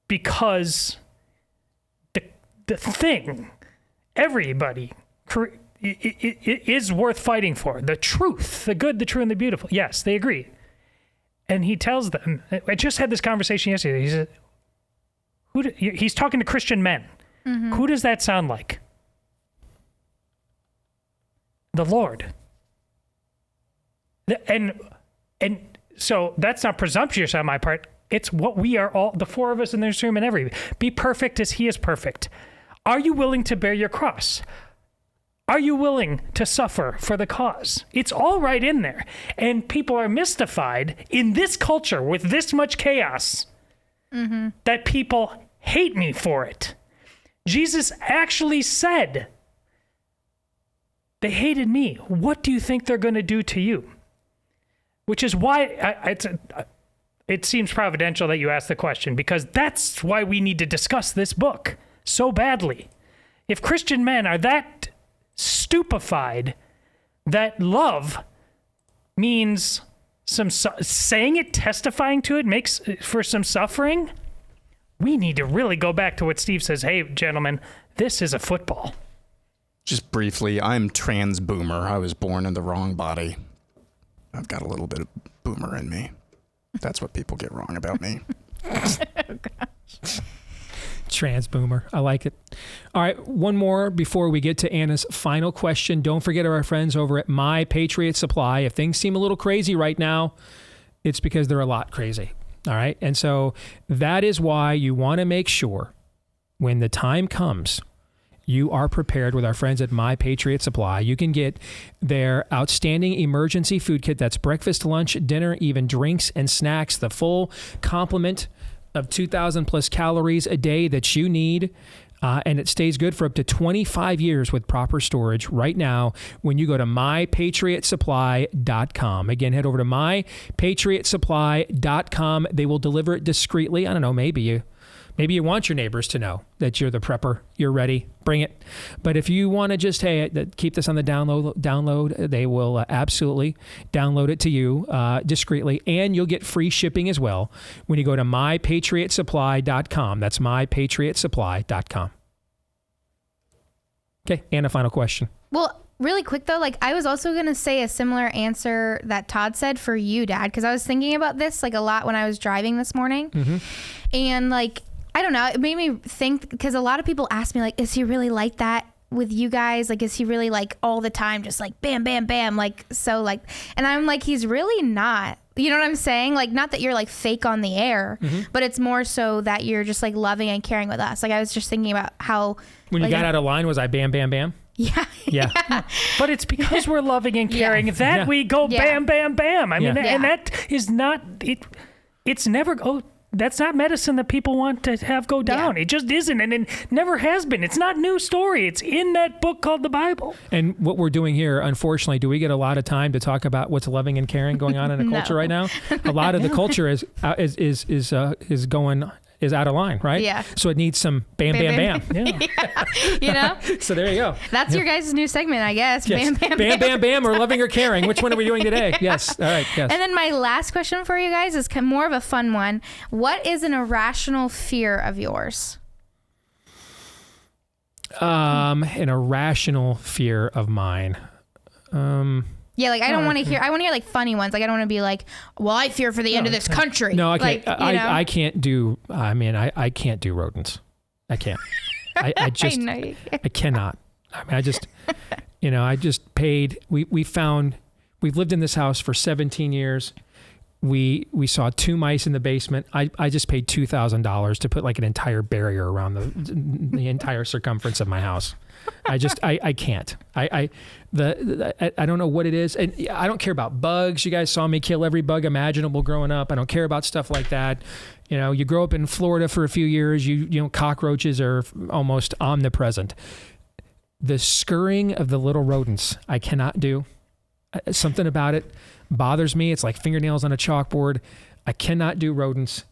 because the thing everybody is worth fighting for, the truth, the good, the true, and the beautiful. Yes, they agree. And he tells them, I just had this conversation yesterday. He said, he's talking to Christian men. Mm-hmm. Who does that sound like? The Lord. And so that's not presumptuous on my part. It's what we are all, the four of us in this room and everybody. Be perfect as he is perfect. Are you willing to bear your cross? Are you willing to suffer for the cause? It's all right in there. And people are mystified in this culture with this much chaos that people hate me for it. Jesus actually said, they hated me. What do you think they're going to do to you? Which is why it seems providential that you asked the question, because that's why we need to discuss this book so badly. If Christian men are that stupefied that love means saying it, testifying to it makes for some suffering, we need to really go back to what Steve says. Hey, gentlemen, this is a football. Just briefly, I'm trans boomer. I was born in the wrong body. I've got a little bit of boomer in me. That's what people get wrong about me. Oh, gosh. Trans boomer. I like it. All right, one more before we get to Anna's final question. Don't forget our friends over at My Patriot Supply. If things seem a little crazy right now, it's because they're a lot crazy. All right. And so that is why you want to make sure when the time comes, you are prepared with our friends at My Patriot Supply. You can get their outstanding emergency food kit. That's breakfast, lunch, dinner, even drinks and snacks, the full complement of 2,000 plus calories a day that you need. And it stays good for up to 25 years with proper storage right now when you go to mypatriotsupply.com. Again, head over to mypatriotsupply.com. They will deliver it discreetly. I don't know, maybe you want your neighbors to know that you're the prepper. You're ready. Bring it. But if you want to just, keep this on the download, they will absolutely download it to you discreetly. And you'll get free shipping as well when you go to mypatriotsupply.com. That's mypatriotsupply.com. Okay, and a final question. Well, really quick though, I was also going to say a similar answer that Todd said for you, Dad, because I was thinking about this a lot when I was driving this morning. Mm-hmm. And I don't know, it made me think, because a lot of people ask me, is he really like that with you guys? Is he really all the time, just bam, bam, bam, and I'm he's really not. You know what I'm saying? Not that you're fake on the air, but it's more so that you're just loving and caring with us. I was just thinking about how. When you got out of line, was I bam, bam, bam? Yeah. But it's because we're loving and caring that we go bam, bam, bam. I mean, and that is not, it's never, that's not medicine that people want to have go down. It just isn't, and it never has been. It's not new story. It's in that book called the Bible. And what we're doing here, unfortunately, do we get a lot of time to talk about what's loving and caring going on in the culture right now? A lot of the culture is out of line, right? Yeah. So it needs some bam, bam, bam. Yeah. So there you go. That's your guys' new segment, I guess. Yes. Bam, bam, bam, bam, or loving or caring. Which one are we doing today? Yes. All right. Yes. And then my last question for you guys is more of a fun one. What is an irrational fear of yours? An irrational fear of mine. Yeah, I don't want to hear. I want to hear funny ones. I don't want to be well, I fear for the end of this country. No, I can't. I can't do. I mean, I can't do rodents. I can't. I just. I cannot. I mean, I just. I just paid. We've lived in this house for 17 years. We saw 2 mice in the basement. I just paid $2,000 to put an entire barrier around the entire circumference of my house. I can't. I don't know what it is. And I don't care about bugs. You guys saw me kill every bug imaginable growing up. I don't care about stuff like that. You grow up in Florida for a few years, cockroaches are almost omnipresent. The scurrying of the little rodents, I cannot do. Something about it bothers me. It's like fingernails on a chalkboard. I cannot do rodents.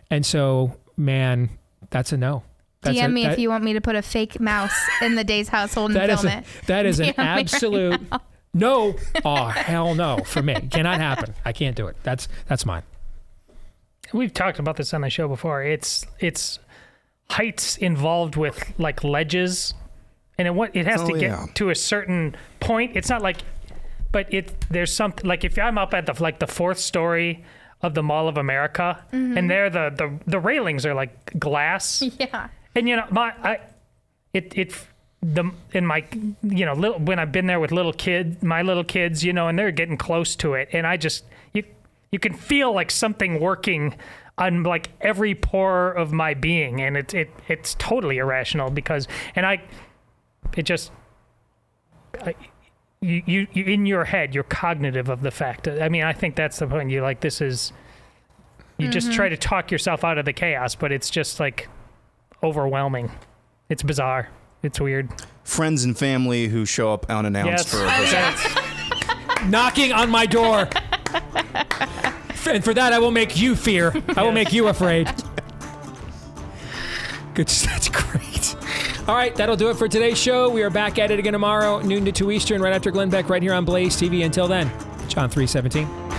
And so, man, that's a no. DM me if you want me to put a fake mouse in the Day's household and film it. That is an absolute no. Oh, hell no for me. Cannot happen. I can't do it. That's mine. We've talked about this on the show before. It's heights involved with like ledges, and it has to get to a certain point. It's not like, but there's something like if I'm up at the fourth story of the Mall of America, and there the railings are like glass. Yeah. And you know when I've been there with my little kids, you know, and they're getting close to it, and I just you can feel like something working on like every pore of my being, and it's totally irrational because you in your head you're cognitive of the fact. I mean, I think that's the point. You're like, this is you just try to talk yourself out of the chaos, but it's just like overwhelming. It's bizarre. It's weird. Friends and family who show up unannounced for a visit. Knocking on my door. And for that, I will make you fear. I will make you afraid. Good. That's great. All right, that'll do it for today's show. We are back at it again tomorrow, noon to 2 Eastern, right after Glenn Beck, right here on Blaze TV. Until then, John 3:17.